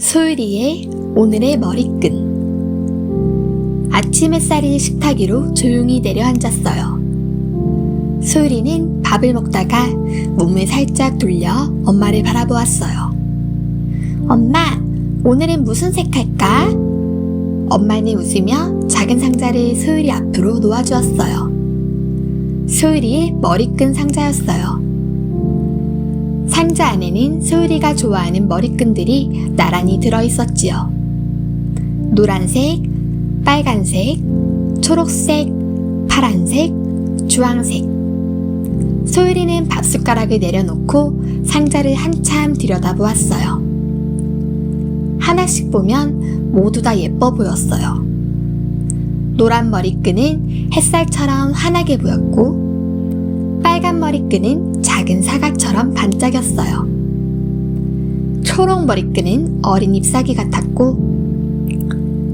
소율이의 오늘의 머리끈. 아침 햇살이 식탁 위로 조용히 내려앉았어요. 소율이는 밥을 먹다가 몸을 살짝 돌려 엄마를 바라보았어요. 엄마, 오늘은 무슨 색 할까? 엄마는 웃으며 작은 상자를 소율이 앞으로 놓아주었어요. 소율이의 머리끈 상자였어요. 상자 안에는 소율이가 좋아하는 머리끈들이 나란히 들어있었지요. 노란색, 빨간색, 초록색, 파란색, 주황색. 소율이는 밥숟가락을 내려놓고 상자를 한참 들여다보았어요. 하나씩 보면 모두 다 예뻐 보였어요. 노란 머리끈은 햇살처럼 환하게 보였고, 빨간 머리끈은 작은 사과처럼 반짝였어요. 초록 머리끈은 어린 잎사귀 같았고,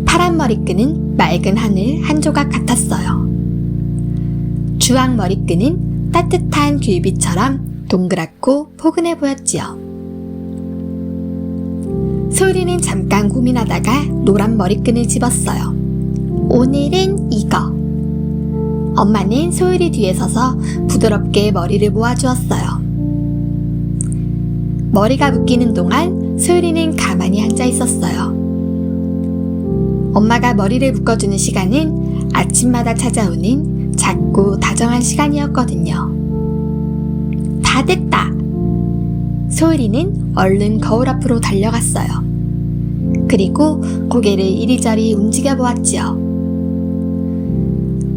파란 머리끈은 맑은 하늘 한 조각 같았어요. 주황 머리끈은 따뜻한 귤빛처럼 동그랗고 포근해 보였지요. 소율이는 잠깐 고민하다가 노란 머리끈을 집었어요. 오늘은 이거. 엄마는 소율이 뒤에 서서 부드럽게 머리를 모아주었어요. 머리가 묶이는 동안 소율이는 가만히 앉아 있었어요. 엄마가 머리를 묶어주는 시간은 아침마다 찾아오는 작고 다정한 시간이었거든요. 다 됐다! 소율이는 얼른 거울 앞으로 달려갔어요. 그리고 고개를 이리저리 움직여 보았지요.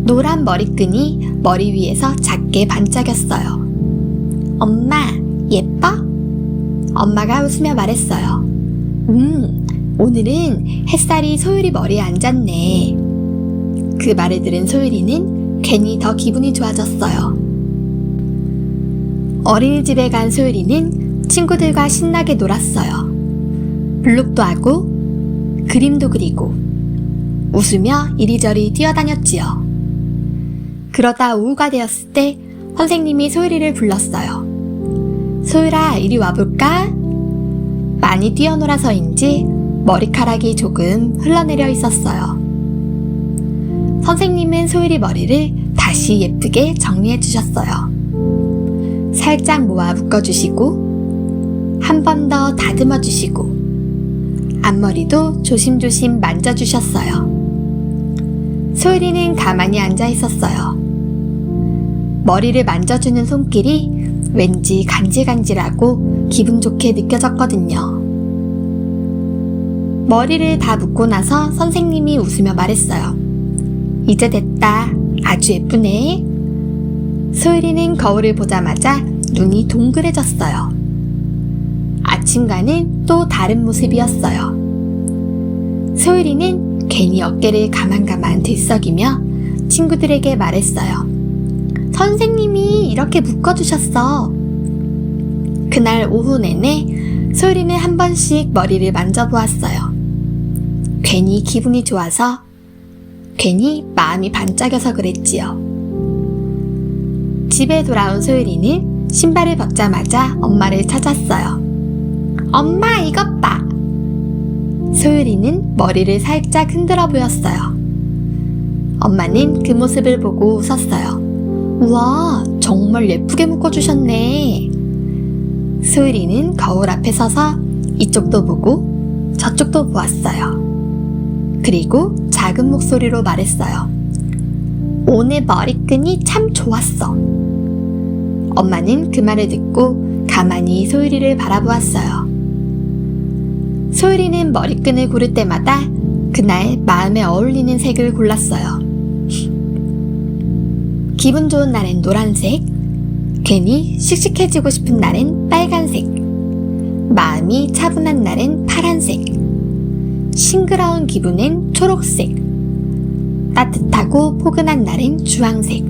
노란 머리끈이 머리 위에서 작게 반짝였어요. 엄마, 예뻐? 엄마가 웃으며 말했어요. 오늘은 햇살이 소율이 머리에 앉았네. 그 말을 들은 소율이는 괜히 더 기분이 좋아졌어요. 어린이집에 간 소율이는 친구들과 신나게 놀았어요. 블록도 하고 그림도 그리고 웃으며 이리저리 뛰어다녔지요. 그러다 오후가 되었을 때 선생님이 소율이를 불렀어요. 소율아, 이리 와볼까? 많이 뛰어놀아서인지 머리카락이 조금 흘러내려 있었어요. 선생님은 소율이 머리를 다시 예쁘게 정리해 주셨어요. 살짝 모아 묶어주시고 한 번 더 다듬어 주시고 앞머리도 조심조심 만져주셨어요. 소율이는 가만히 앉아 있었어요. 머리를 만져주는 손길이 왠지 간질간질하고 기분 좋게 느껴졌거든요. 머리를 다 묶고 나서 선생님이 웃으며 말했어요. 이제 됐다. 아주 예쁘네. 소율이는 거울을 보자마자 눈이 동그래졌어요. 아침과는 또 다른 모습이었어요. 소율이는 괜히 어깨를 가만가만 들썩이며 친구들에게 말했어요. 선생님이 이렇게 묶어주셨어. 그날 오후 내내 소율이는 한 번씩 머리를 만져보았어요. 괜히 기분이 좋아서, 괜히 마음이 반짝여서 그랬지요. 집에 돌아온 소율이는 신발을 벗자마자 엄마를 찾았어요. 엄마, 이것 봐! 소율이는 머리를 살짝 흔들어 보였어요. 엄마는 그 모습을 보고 웃었어요. 우와, 정말 예쁘게 묶어주셨네. 소율이는 거울 앞에 서서 이쪽도 보고 저쪽도 보았어요. 그리고 작은 목소리로 말했어요. 오늘 머리끈이 참 좋았어. 엄마는 그 말을 듣고 가만히 소율이를 바라보았어요. 소율이는 머리끈을 고를 때마다 그날 마음에 어울리는 색을 골랐어요. 기분 좋은 날엔 노란색, 괜히 씩씩해지고 싶은 날엔 빨간색, 마음이 차분한 날엔 파란색, 싱그러운 기분엔 초록색, 따뜻하고 포근한 날엔 주황색.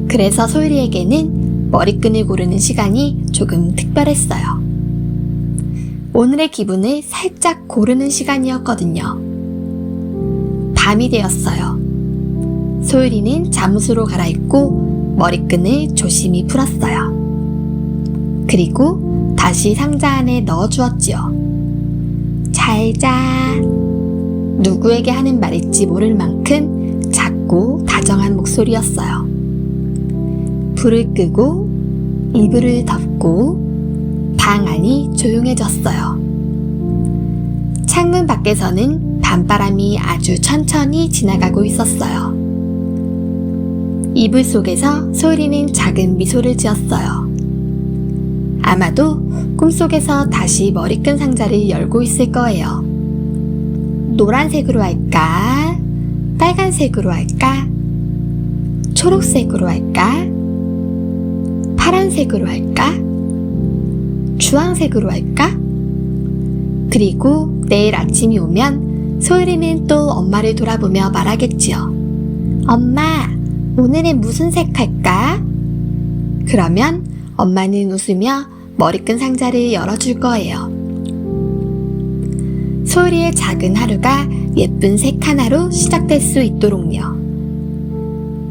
그래서 소율이에게는 머리끈을 고르는 시간이 조금 특별했어요. 오늘의 기분을 살짝 고르는 시간이었거든요. 밤이 되었어요. 소율이는 잠옷으로 갈아입고 머리끈을 조심히 풀었어요. 그리고 다시 상자 안에 넣어주었지요. 잘 자. 누구에게 하는 말일지 모를 만큼 작고 다정한 목소리였어요. 불을 끄고 이불을 덮고 방 안이 조용해졌어요. 창문 밖에서는 밤바람이 아주 천천히 지나가고 있었어요. 이불 속에서 소율이는 작은 미소를 지었어요. 아마도 꿈속에서 다시 머리끈 상자를 열고 있을 거예요. 노란색으로 할까? 빨간색으로 할까? 초록색으로 할까? 파란색으로 할까? 주황색으로 할까? 그리고 내일 아침이 오면 소율이는 또 엄마를 돌아보며 말하겠지요. 엄마, 오늘은 무슨 색 할까? 그러면 엄마는 웃으며 머리끈 상자를 열어줄 거예요. 소율이의 작은 하루가 예쁜 색 하나로 시작될 수 있도록요.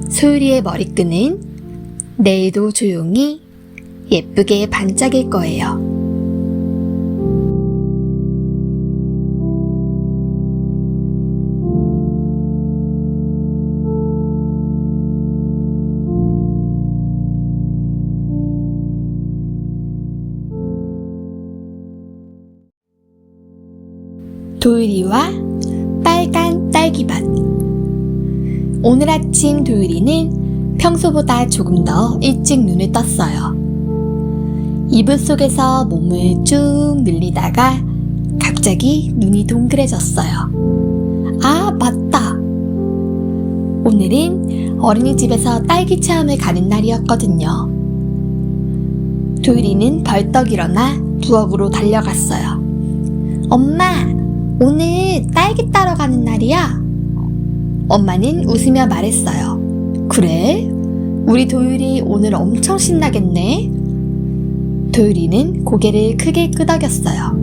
소율이의 머리끈은 내일도 조용히 예쁘게 반짝일 거예요. 도율이와 빨간 딸기밭. 오늘 아침 도율이는 평소보다 조금 더 일찍 눈을 떴어요. 이불 속에서 몸을 쭉 늘리다가 갑자기 눈이 동그래졌어요. 아, 맞다! 오늘은 어린이집에서 딸기 체험을 가는 날이었거든요. 도율이는 벌떡 일어나 부엌으로 달려갔어요. 엄마! 오늘 딸기 따러 가는 날이야. 엄마는 웃으며 말했어요. 그래? 우리 도율이 오늘 엄청 신나겠네? 도율이는 고개를 크게 끄덕였어요.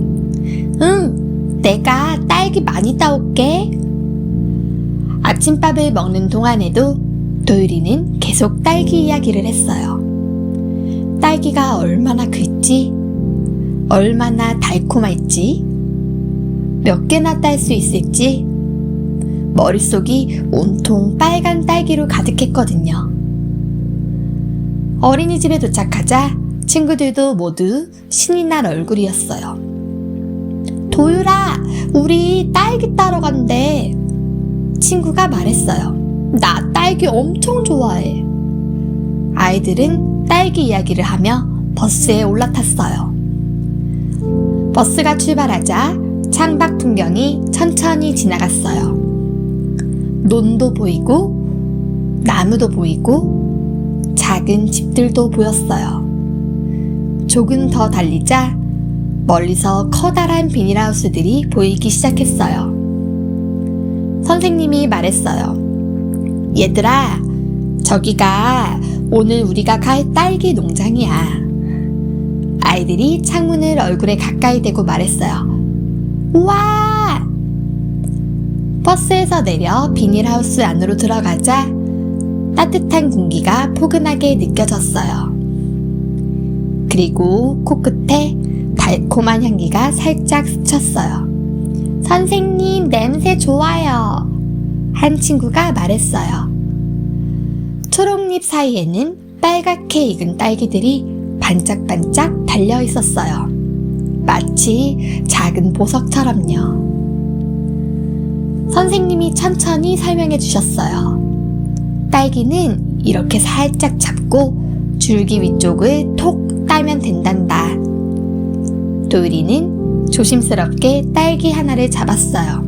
응, 내가 딸기 많이 따올게. 아침밥을 먹는 동안에도 도율이는 계속 딸기 이야기를 했어요. 딸기가 얼마나 글지, 얼마나 달콤할지, 몇 개나 딸 수 있을지 머릿속이 온통 빨간 딸기로 가득했거든요. 어린이집에 도착하자 친구들도 모두 신이 난 얼굴이었어요. 도율아, 우리 딸기 따러 간대. 친구가 말했어요. 나 딸기 엄청 좋아해. 아이들은 딸기 이야기를 하며 버스에 올라탔어요. 버스가 출발하자 창밖 풍경이 천천히 지나갔어요. 논도 보이고 나무도 보이고 작은 집들도 보였어요. 조금 더 달리자 멀리서 커다란 비닐하우스들이 보이기 시작했어요. 선생님이 말했어요. 얘들아, 저기가 오늘 우리가 갈 딸기 농장이야. 아이들이 창문을 얼굴에 가까이 대고 말했어요. 우와! 버스에서 내려 비닐하우스 안으로 들어가자 따뜻한 공기가 포근하게 느껴졌어요. 그리고 코끝에 달콤한 향기가 살짝 스쳤어요. 선생님, 냄새 좋아요. 한 친구가 말했어요. 초록잎 사이에는 빨갛게 익은 딸기들이 반짝반짝 달려 있었어요. 마치 작은 보석처럼요. 선생님이 천천히 설명해 주셨어요. 딸기는 이렇게 살짝 잡고 줄기 위쪽을 톡 따면 된단다. 도율이는 조심스럽게 딸기 하나를 잡았어요.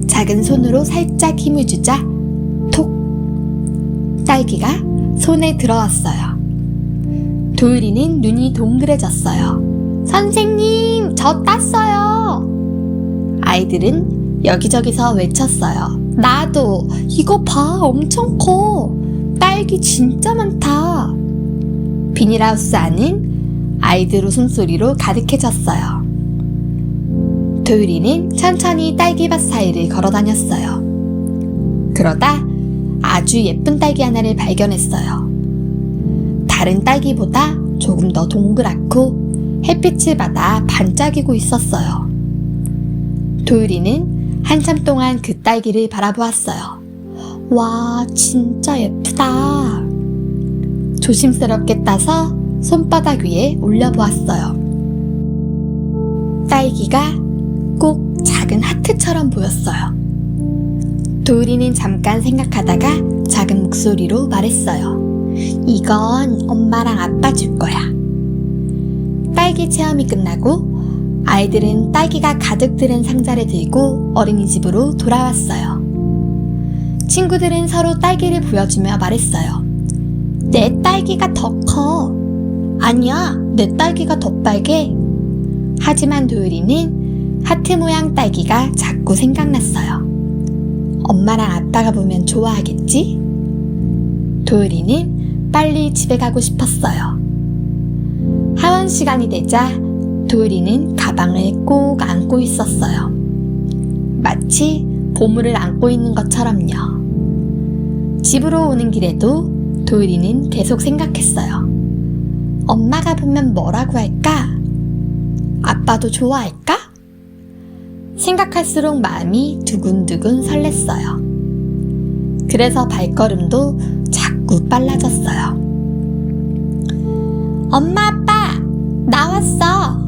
작은 손으로 살짝 힘을 주자 톡! 딸기가 손에 들어왔어요. 도율이는 눈이 동그래졌어요. 선생님, 저 땄어요. 아이들은 여기저기서 외쳤어요. 나도. 이거 봐, 엄청 커. 딸기 진짜 많다. 비닐하우스 안은 아이들 웃음소리로 가득해졌어요. 도율이는 천천히 딸기밭 사이를 걸어다녔어요. 그러다 아주 예쁜 딸기 하나를 발견했어요. 다른 딸기보다 조금 더 동그랗고 햇빛을 받아 반짝이고 있었어요. 도율이는 한참 동안 그 딸기를 바라보았어요. 와, 진짜 예쁘다. 조심스럽게 따서 손바닥 위에 올려보았어요. 딸기가 꼭 작은 하트처럼 보였어요. 도율이는 잠깐 생각하다가 작은 목소리로 말했어요. 이건 엄마랑 아빠 줄 거야. 딸기 체험이 끝나고 아이들은 딸기가 가득 들은 상자를 들고 어린이집으로 돌아왔어요. 친구들은 서로 딸기를 보여주며 말했어요. 내 딸기가 더 커. 아니야, 내 딸기가 더 빨개. 하지만 도율이는 하트 모양 딸기가 자꾸 생각났어요. 엄마랑 아빠가 보면 좋아하겠지? 도율이는 빨리 집에 가고 싶었어요. 하원 시간이 되자 도율이는 가방을 꼭 안고 있었어요. 마치 보물을 안고 있는 것처럼요. 집으로 오는 길에도 도율이는 계속 생각했어요. 엄마가 보면 뭐라고 할까? 아빠도 좋아할까? 생각할수록 마음이 두근두근 설렜어요. 그래서 발걸음도 자꾸 빨라졌어요. 엄마, 아빠, 나왔어!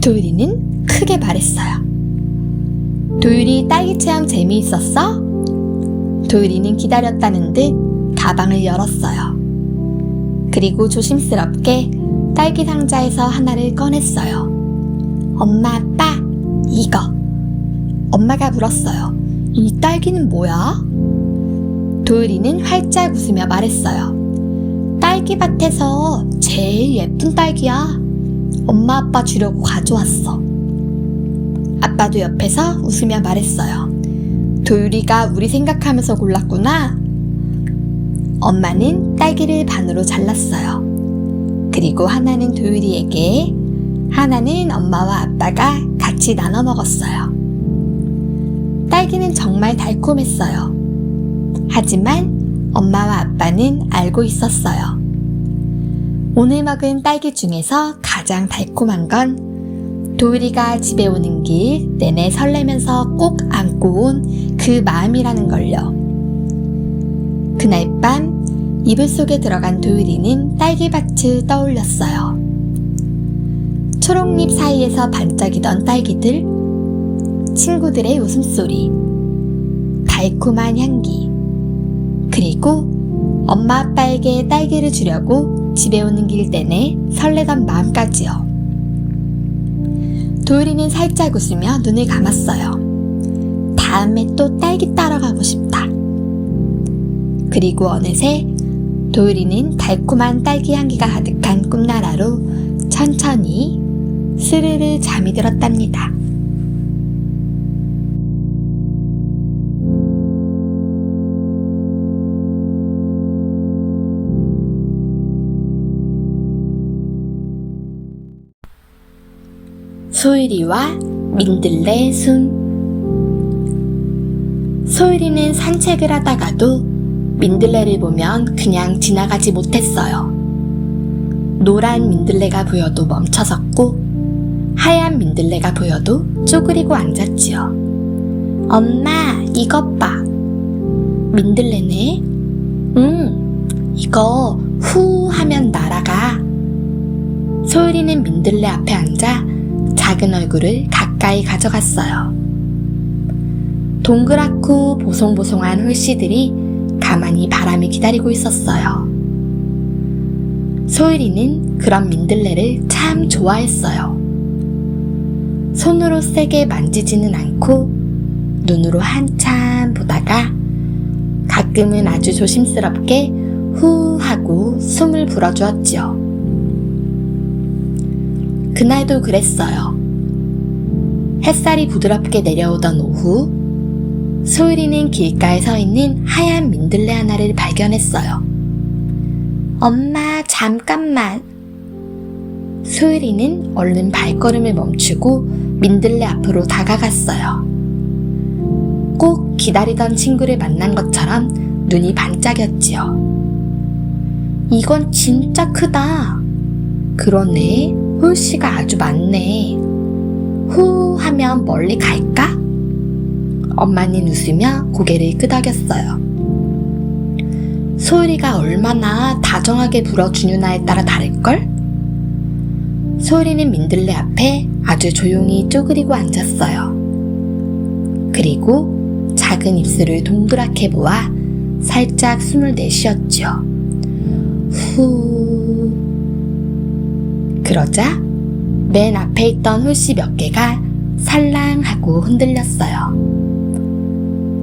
도율이는 크게 말했어요. 도율이 딸기 체험 재미있었어? 도율이는 기다렸다는 듯 가방을 열었어요. 그리고 조심스럽게 딸기 상자에서 하나를 꺼냈어요. 엄마, 아빠, 이거. 엄마가 물었어요. 이 딸기는 뭐야? 도율이는 활짝 웃으며 말했어요. 딸기밭에서 제일 예쁜 딸기야. 엄마, 아빠 주려고 가져왔어. 아빠도 옆에서 웃으며 말했어요. 도율이가 우리 생각하면서 골랐구나. 엄마는 딸기를 반으로 잘랐어요. 그리고 하나는 도율이에게, 하나는 엄마와 아빠가 같이 나눠 먹었어요. 딸기는 정말 달콤했어요. 하지만 엄마와 아빠는 알고 있었어요. 오늘 먹은 딸기 중에서 가장 달콤한 건 도율이가 집에 오는 길 내내 설레면서 꼭 안고 온 그 마음이라는 걸요. 그날 밤 이불 속에 들어간 도율이는 딸기밭을 떠올렸어요. 초록잎 사이에서 반짝이던 딸기들, 친구들의 웃음소리, 달콤한 향기, 그리고 엄마 아빠에게 딸기를 주려고 집에 오는 길 내내 설레던 마음까지요. 도율이는 살짝 웃으며 눈을 감았어요. 다음에 또 딸기 따러 가고 싶다. 그리고 어느새 도율이는 달콤한 딸기 향기가 가득한 꿈나라로 천천히 스르르 잠이 들었답니다. 소율이와 민들레 순. 소율이는 산책을 하다가도 민들레를 보면 그냥 지나가지 못했어요. 노란 민들레가 보여도 멈춰섰고 하얀 민들레가 보여도 쪼그리고 앉았지요. 엄마, 이것 봐. 민들레네? 이거 후 하면 날아가. 소율이는 민들레 앞에 앉아 작은 얼굴을 가까이 가져갔어요. 동그랗고 보송보송한 홀씨들이 가만히 바람을 기다리고 있었어요. 소율이는 그런 민들레를 참 좋아했어요. 손으로 세게 만지지는 않고 눈으로 한참 보다가 가끔은 아주 조심스럽게 후 하고 숨을 불어주었지요. 그날도 그랬어요. 햇살이 부드럽게 내려오던 오후, 소율이는 길가에 서 있는 하얀 민들레 하나를 발견했어요. 엄마, 잠깐만. 소율이는 얼른 발걸음을 멈추고 민들레 앞으로 다가갔어요. 꼭 기다리던 친구를 만난 것처럼 눈이 반짝였지요. 이건 진짜 크다. 그러네. 홀씨가 아주 많네. 후 하면 멀리 갈까? 엄마는 웃으며 고개를 끄덕였어요. 소율이가 얼마나 다정하게 불어주느냐에 따라 다를걸? 소율이는 민들레 앞에 아주 조용히 쪼그리고 앉았어요. 그리고 작은 입술을 동그랗게 모아 살짝 숨을 내쉬었죠. 후. 그러자 맨 앞에 있던 홀씨 몇 개가 살랑하고 흔들렸어요.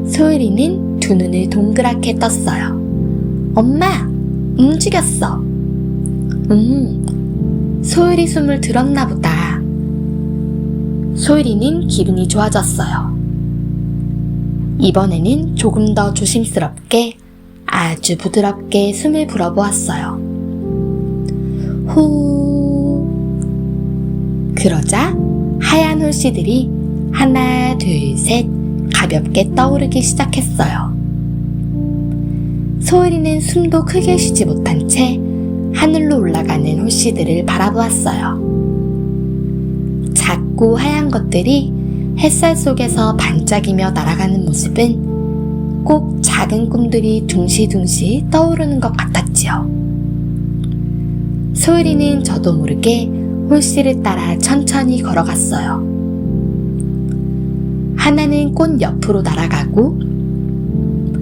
소율이는 두 눈을 동그랗게 떴어요. 엄마! 움직였어! 소율이 숨을 들었나 보다. 소율이는 기분이 좋아졌어요. 이번에는 조금 더 조심스럽게 아주 부드럽게 숨을 불어보았어요. 후. 그러자 하얀 홀씨들이 하나, 둘, 셋 가볍게 떠오르기 시작했어요. 소율이는 숨도 크게 쉬지 못한 채 하늘로 올라가는 홀씨들을 바라보았어요. 작고 하얀 것들이 햇살 속에서 반짝이며 날아가는 모습은 꼭 작은 꿈들이 둥시둥시 떠오르는 것 같았지요. 소율이는 저도 모르게 홀씨를 따라 천천히 걸어갔어요. 하나는 꽃 옆으로 날아가고,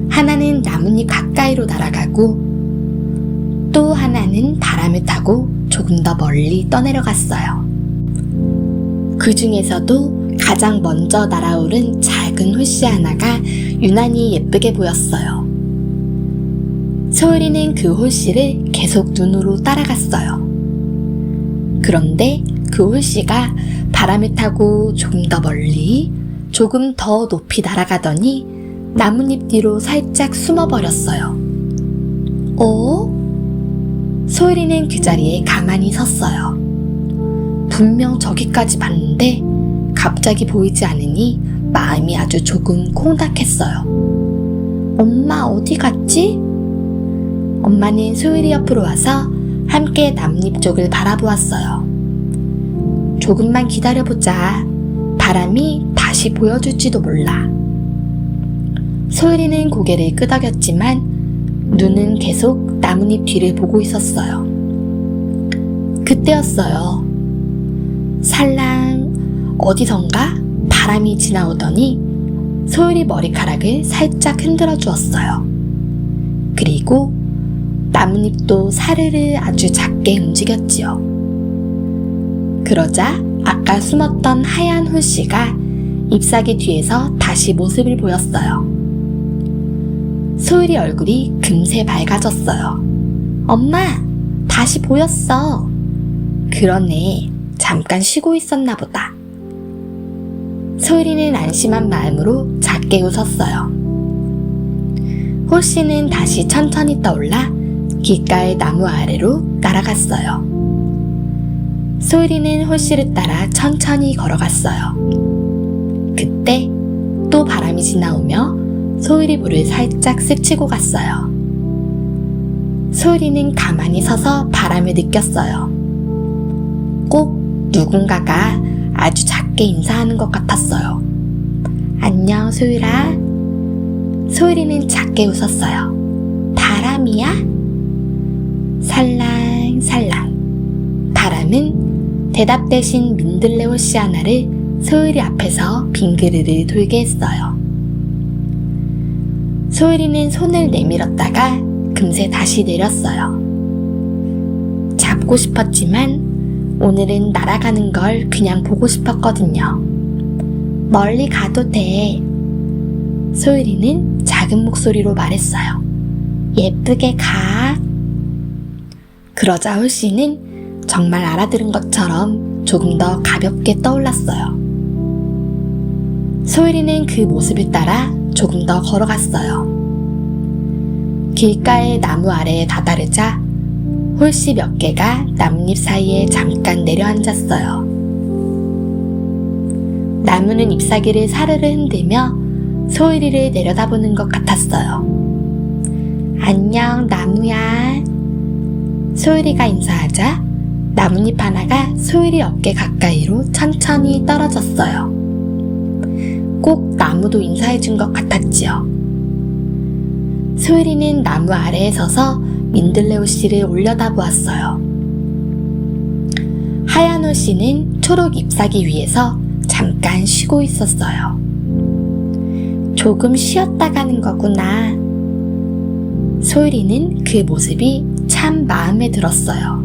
하나는 나뭇잎 가까이로 날아가고, 또 하나는 바람을 타고 조금 더 멀리 떠내려갔어요. 그 중에서도 가장 먼저 날아오른 작은 홀씨 하나가 유난히 예쁘게 보였어요. 소율이는 그 홀씨를 계속 눈으로 따라갔어요. 그런데 그 홀씨가 바람을 타고 조금 더 멀리, 조금 더 높이 날아가더니 나뭇잎 뒤로 살짝 숨어버렸어요. 소율이는 그 자리에 가만히 섰어요. 분명 저기까지 봤는데 갑자기 보이지 않으니 마음이 아주 조금 콩닥했어요. 엄마 어디 갔지? 엄마는 소율이 옆으로 와서 함께 나뭇잎 쪽을 바라보았어요. 조금만 기다려보자. 바람이 다시 보여줄지도 몰라. 소율이는 고개를 끄덕였지만 눈은 계속 나뭇잎 뒤를 보고 있었어요. 그때였어요. 살랑 어디선가 바람이 지나오더니 소율이 머리카락을 살짝 흔들어 주었어요. 그리고 나뭇잎도 사르르 아주 작게 움직였지요. 그러자 아까 숨었던 하얀 홀씨가 잎사귀 뒤에서 다시 모습을 보였어요. 소율이 얼굴이 금세 밝아졌어요. 엄마, 다시 보였어. 그러네, 잠깐 쉬고 있었나 보다. 소율이는 안심한 마음으로 작게 웃었어요. 홀씨는 다시 천천히 떠올라 길가의 나무 아래로 날아갔어요. 소율이는 홀씨를 따라 천천히 걸어갔어요. 그때 또 바람이 지나오며 소율이 물을 살짝 스치고 갔어요. 소율이는 가만히 서서 바람을 느꼈어요. 꼭 누군가가 아주 작게 인사하는 것 같았어요. 안녕 소율아. 소율이는 작게 웃었어요. 바람이야? 살랑살랑. 바람은 대답 대신 민들레 홀씨 하나를 소율이 앞에서 빙그르르 돌게 했어요. 소율이는 손을 내밀었다가 금세 다시 내렸어요. 잡고 싶었지만 오늘은 날아가는 걸 그냥 보고 싶었거든요. 멀리 가도 돼. 소율이는 작은 목소리로 말했어요. 예쁘게 가. 그러자 홀씨는 정말 알아들은 것처럼 조금 더 가볍게 떠올랐어요. 소율이는 그 모습을 따라 조금 더 걸어갔어요. 길가의 나무 아래에 다다르자 홀씨 몇 개가 나뭇잎 사이에 잠깐 내려앉았어요. 나무는 잎사귀를 사르르 흔들며 소율이를 내려다보는 것 같았어요. 안녕 나무야. 소율이가 인사하자 나뭇잎 하나가 소율이 어깨 가까이로 천천히 떨어졌어요. 꼭 나무도 인사해준 것 같았지요. 소율이는 나무 아래에 서서 민들레 옷씨를 올려다보았어요. 하얀 옷씨는 초록 잎사귀 위에서 잠깐 쉬고 있었어요. 조금 쉬었다 가는 거구나. 소율이는 그 모습이 참 마음에 들었어요.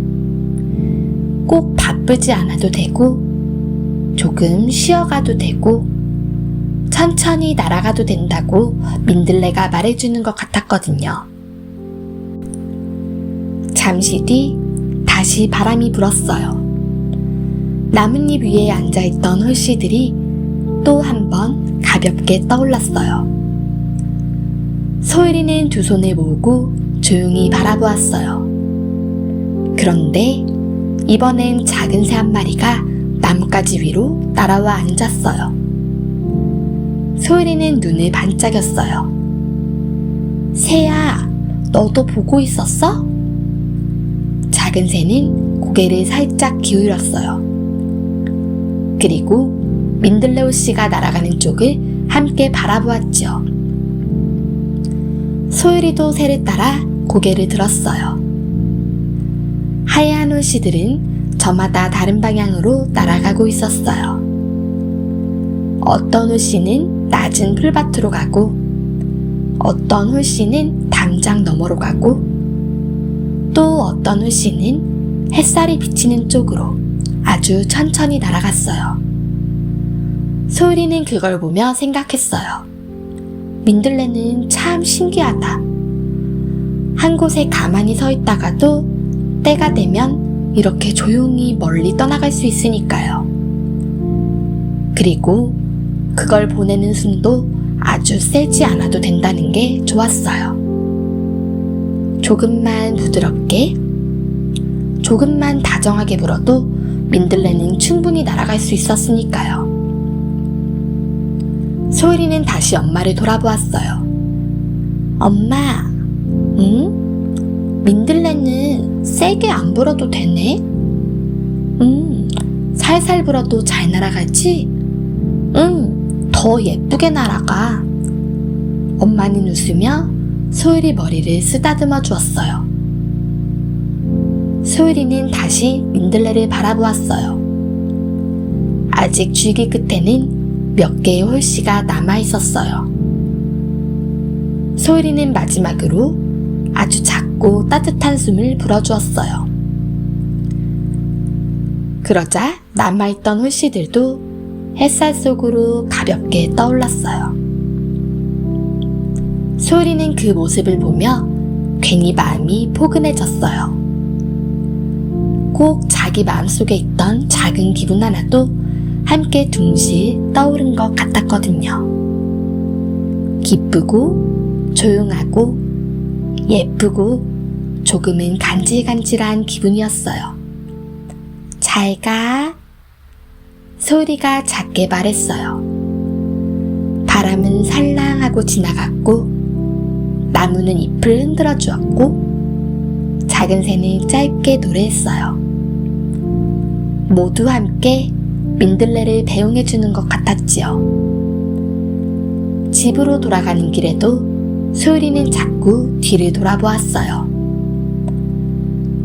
꼭 바쁘지 않아도 되고, 조금 쉬어가도 되고, 천천히 날아가도 된다고 민들레가 말해주는 것 같았거든요. 잠시 뒤 다시 바람이 불었어요. 나뭇잎 위에 앉아있던 홀씨들이 또 한 번 가볍게 떠올랐어요. 소율이는 두 손을 모으고 조용히 바라보았어요. 그런데 이번엔 작은 새 한 마리가 나뭇가지 위로 날아와 앉았어요. 소율이는 눈을 반짝였어요. 새야, 너도 보고 있었어? 작은 새는 고개를 살짝 기울였어요. 그리고 민들레 옷씨가 날아가는 쪽을 함께 바라보았지요. 소율이도 새를 따라 고개를 들었어요. 하얀 옷씨들은 저마다 다른 방향으로 날아가고 있었어요. 어떤 홀씨는 낮은 풀밭으로 가고, 어떤 홀씨는 담장 너머로 가고, 또 어떤 홀씨는 햇살이 비치는 쪽으로 아주 천천히 날아갔어요. 소율이는 그걸 보며 생각했어요. 민들레는 참 신기하다. 한 곳에 가만히 서 있다가도 때가 되면 이렇게 조용히 멀리 떠나갈 수 있으니까요. 그리고 그걸 보내는 숨도 아주 세지 않아도 된다는 게 좋았어요. 조금만 부드럽게, 조금만 다정하게 불어도 민들레는 충분히 날아갈 수 있었으니까요. 소율이는 다시 엄마를 돌아보았어요. 엄마, 응? 민들레는 세게 안 불어도 되네? 살살 불어도 잘 날아가지? 더 예쁘게 날아가. 엄마는 웃으며 소율이 머리를 쓰다듬어 주었어요. 소율이는 다시 민들레를 바라보았어요. 아직 줄기 끝에는 몇 개의 홀씨가 남아있었어요. 소율이는 마지막으로 아주 작고 따뜻한 숨을 불어주었어요. 그러자 남아있던 홀씨들도 햇살 속으로 가볍게 떠올랐어요. 소율이는 그 모습을 보며 괜히 마음이 포근해졌어요. 꼭 자기 마음속에 있던 작은 기분 하나도 함께 둥실 떠오른 것 같았거든요. 기쁘고 조용하고 예쁘고 조금은 간질간질한 기분이었어요. 잘 가. 소율이가 작게 말했어요. 바람은 살랑하고 지나갔고, 나무는 잎을 흔들어 주었고, 작은 새는 짧게 노래했어요. 모두 함께 민들레를 배웅해 주는 것 같았지요. 집으로 돌아가는 길에도 소율이는 자꾸 뒤를 돌아보았어요.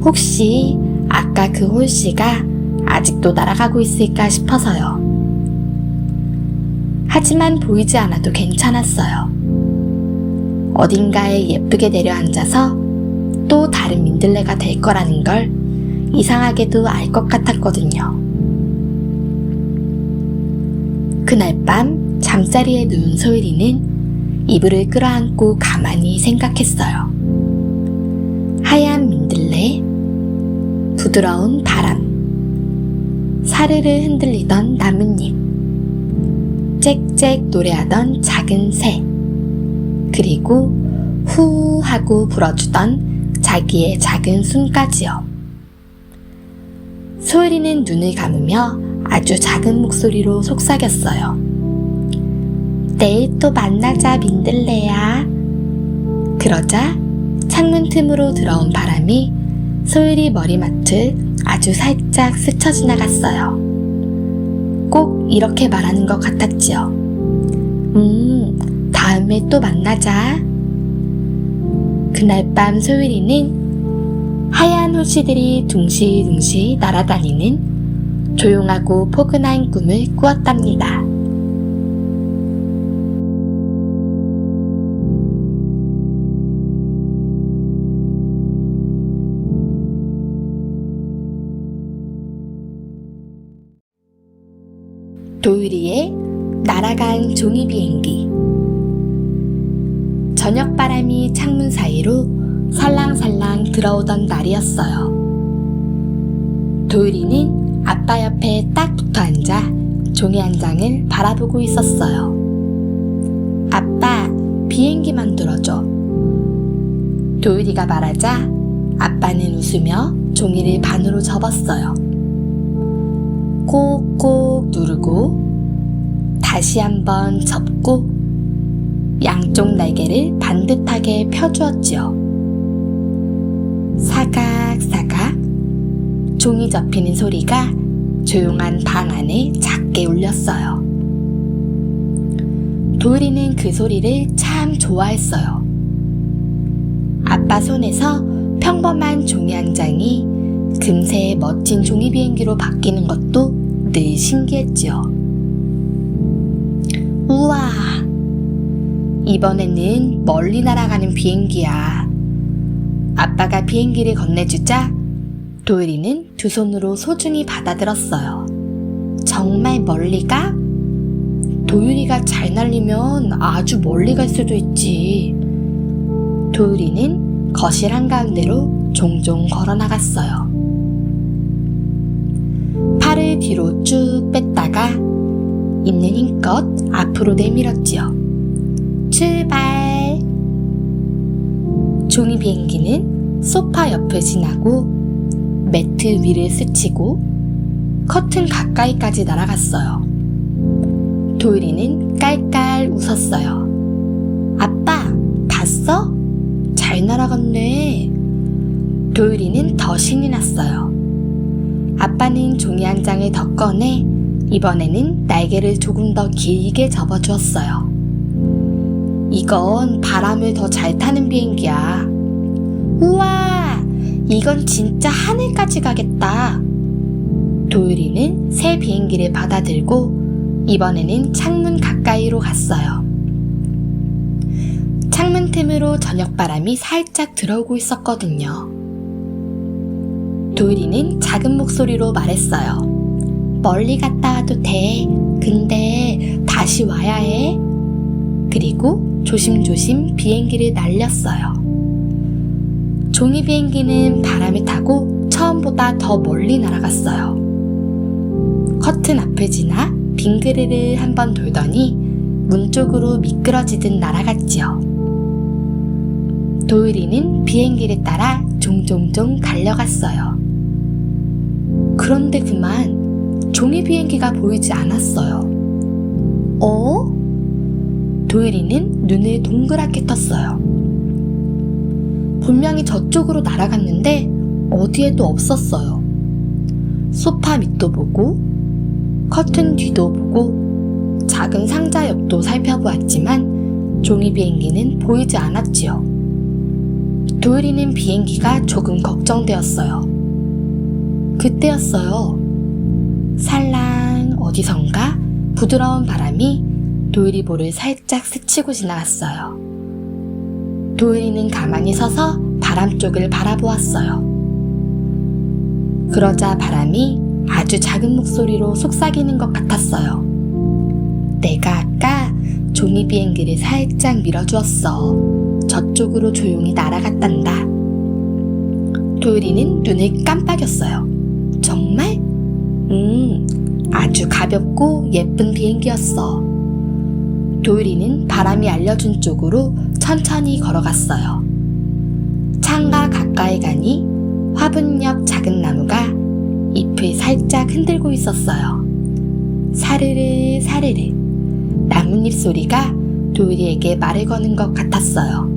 혹시 아까 그 홀씨가 아직도 날아가고 있을까 싶어서요. 하지만 보이지 않아도 괜찮았어요. 어딘가에 예쁘게 내려앉아서 또 다른 민들레가 될 거라는 걸 이상하게도 알 것 같았거든요. 그날 밤 잠자리에 누운 소율이는 이불을 끌어안고 가만히 생각했어요. 하얀 민들레, 부드러운 바람, 사르르 흔들리던 나뭇잎, 짹짹 노래하던 작은 새, 그리고 후 하고 불어주던 자기의 작은 숨까지요. 소율이는 눈을 감으며 아주 작은 목소리로 속삭였어요. 내일 또 만나자, 민들레야. 그러자 창문 틈으로 들어온 바람이 소율이 머리맡을 아주 살짝 스쳐 지나갔어요. 꼭 이렇게 말하는 것 같았지요. 다음에 또 만나자. 그날 밤 소율이는 하얀 호시들이 둥실둥실 날아다니는 조용하고 포근한 꿈을 꾸었답니다. 도유리의 날아간 종이 비행기. 저녁 바람이 창문 사이로 살랑살랑 들어오던 날이었어요. 도유리는 아빠 옆에 딱 붙어 앉아 종이 한 장을 바라보고 있었어요. 아빠, 비행기 만들어줘. 도유리가 말하자 아빠는 웃으며 종이를 반으로 접었어요. 꼭꼭 누르고 다시 한번 접고 양쪽 날개를 반듯하게 펴주었지요. 사각사각 종이 접히는 소리가 조용한 방 안에 작게 울렸어요. 도유리는 그 소리를 참 좋아했어요. 아빠 손에서 평범한 종이 한 장이 금세 멋진 종이 비행기로 바뀌는 것도 늘 신기했지요. 우와! 이번에는 멀리 날아가는 비행기야. 아빠가 비행기를 건네주자 도유리는 두 손으로 소중히 받아들었어요. 정말 멀리 가? 도유리가 잘 날리면 아주 멀리 갈 수도 있지. 도유리는 거실 한가운데로 종종 걸어나갔어요. 팔을 뒤로 쭉 뺐다가 있는 힘껏 앞으로 내밀었지요. 출발! 종이 비행기는 소파 옆을 지나고 매트 위를 스치고 커튼 가까이까지 날아갔어요. 도유리는 깔깔 웃었어요. 아빠, 봤어? 잘 날아갔네. 도유리는 더 신이 났어요. 아빠는 종이 한 장을 더 꺼내 이번에는 날개를 조금 더 길게 접어주었어요. 이건 바람을 더 잘 타는 비행기야. 우와! 이건 진짜 하늘까지 가겠다. 도유리는 새 비행기를 받아들고 이번에는 창문 가까이로 갔어요. 창문 틈으로 저녁바람이 살짝 들어오고 있었거든요. 도유리는 작은 목소리로 말했어요. 멀리 갔다 와도 돼. 근데 다시 와야 해. 그리고 조심조심 비행기를 날렸어요. 종이 비행기는 바람을 타고 처음보다 더 멀리 날아갔어요. 커튼 앞을 지나 빙그르르 한번 돌더니 문 쪽으로 미끄러지듯 날아갔지요. 도유리는 비행기를 따라 종종종 달려갔어요. 그런데 그만 종이 비행기가 보이지 않았어요. 도유리는 눈을 동그랗게 떴어요. 분명히 저쪽으로 날아갔는데 어디에도 없었어요. 소파 밑도 보고 커튼 뒤도 보고 작은 상자 옆도 살펴보았지만 종이 비행기는 보이지 않았지요. 도유리는 비행기가 조금 걱정되었어요. 그때였어요. 살랑 어디선가 부드러운 바람이 도유리 볼을 살짝 스치고 지나갔어요. 도유리는 가만히 서서 바람 쪽을 바라보았어요. 그러자 바람이 아주 작은 목소리로 속삭이는 것 같았어요. 내가 아까 종이 비행기를 살짝 밀어주었어. 저쪽으로 조용히 날아갔단다. 도유리는 눈을 깜빡였어요. 정말? 아주 가볍고 예쁜 비행기였어. 도유리는 바람이 알려준 쪽으로 천천히 걸어갔어요. 창가 가까이 가니 화분 옆 작은 나무가 잎을 살짝 흔들고 있었어요. 사르르 사르르 나뭇잎 소리가 도유리에게 말을 거는 것 같았어요.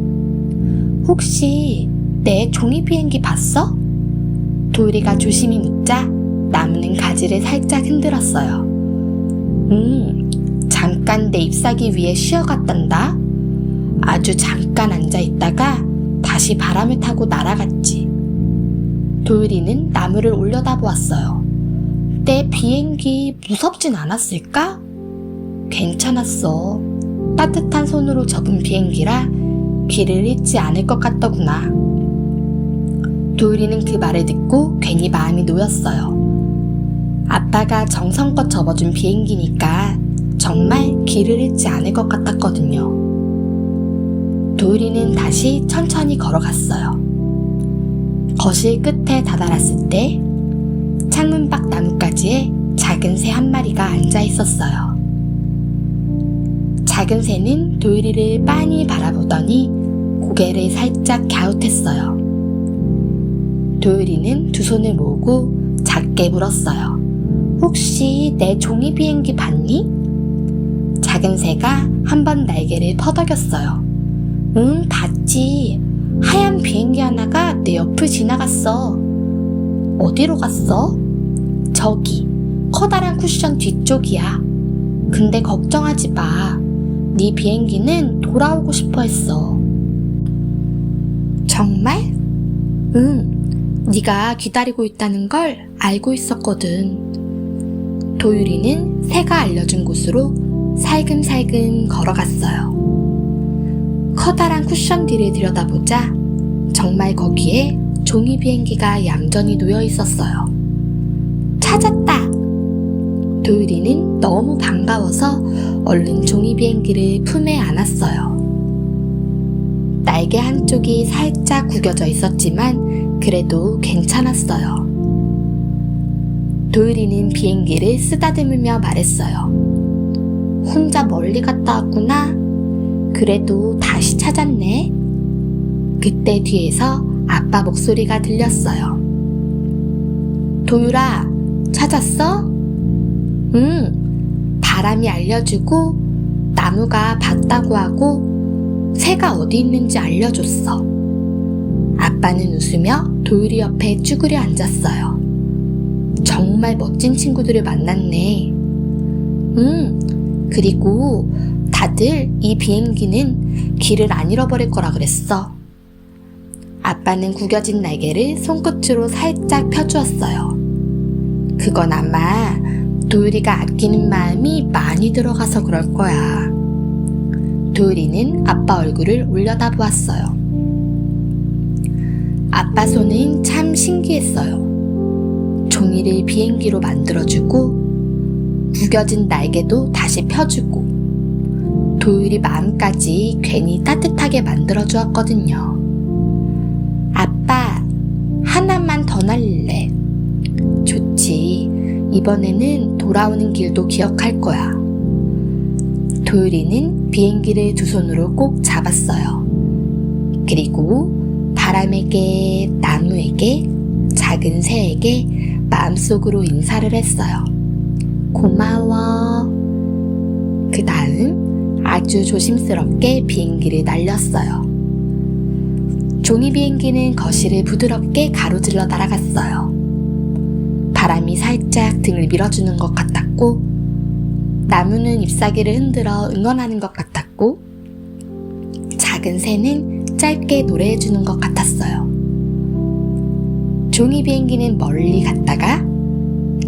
혹시 내 종이 비행기 봤어? 도유리가 조심히 묻자 나무는 가지를 살짝 흔들었어요. 잠깐 내 잎사귀 위에 쉬어갔단다. 아주 잠깐 앉아있다가 다시 바람을 타고 날아갔지. 도율이는 나무를 올려다보았어요. 내 비행기 무섭진 않았을까? 괜찮았어. 따뜻한 손으로 접은 비행기라 길을 잃지 않을 것 같더구나. 도율이는 그 말을 듣고 괜히 마음이 놓였어요. 아빠가 정성껏 접어준 비행기니까 정말 길을 잃지 않을 것 같았거든요. 도율이는 다시 천천히 걸어갔어요. 거실 끝에 다다랐을 때 창문 밖 나뭇가지에 작은 새 한 마리가 앉아 있었어요. 작은 새는 도율이를 빤히 바라보더니 고개를 살짝 갸웃했어요. 도율이는 두 손을 모으고 작게 물었어요. 혹시 내 종이 비행기 봤니? 작은 새가 한 번 날개를 퍼덕였어요. 응, 봤지. 하얀 비행기 하나가 내 옆을 지나갔어. 어디로 갔어? 저기, 커다란 쿠션 뒤쪽이야. 근데 걱정하지 마. 네 비행기는 돌아오고 싶어 했어. 정말? 응, 네가 기다리고 있다는 걸 알고 있었거든. 도율이는 새가 알려준 곳으로 살금살금 걸어갔어요. 커다란 쿠션 뒤를 들여다보자 정말 거기에 종이 비행기가 얌전히 놓여 있었어요. 찾았다! 도율이는 너무 반가워서 얼른 종이 비행기를 품에 안았어요. 날개 한쪽이 살짝 구겨져 있었지만 그래도 괜찮았어요. 도율이는 비행기를 쓰다듬으며 말했어요. 혼자 멀리 갔다 왔구나. 그래도 다시 찾았네. 그때 뒤에서 아빠 목소리가 들렸어요. 도율아, 찾았어? 응, 바람이 알려주고 나무가 봤다고 하고 새가 어디 있는지 알려줬어. 아빠는 웃으며 도율이 옆에 쭈그려 앉았어요. 정말 멋진 친구들을 만났네. 그리고 다들 이 비행기는 길을 안 잃어버릴 거라 그랬어. 아빠는 구겨진 날개를 손끝으로 살짝 펴주었어요. 그건 아마 도율이가 아끼는 마음이 많이 들어가서 그럴 거야. 도율이는 아빠 얼굴을 올려다보았어요. 아빠 손은 참 신기했어요. 종이를 비행기로 만들어주고 구겨진 날개도 다시 펴주고 도율이 마음까지 괜히 따뜻하게 만들어주었거든요. 아빠, 하나만 더 날릴래. 좋지. 이번에는 돌아오는 길도 기억할 거야. 도율이는 비행기를 두 손으로 꼭 잡았어요. 그리고 바람에게, 나무에게, 작은 새에게 마음속으로 인사를 했어요. 고마워. 그 다음 아주 조심스럽게 비행기를 날렸어요. 종이 비행기는 거실을 부드럽게 가로질러 날아갔어요. 바람이 살짝 등을 밀어주는 것 같았고 나무는 잎사귀를 흔들어 응원하는 것 같았고 작은 새는 짧게 노래해주는 것 같았어요. 종이 비행기는 멀리 갔다가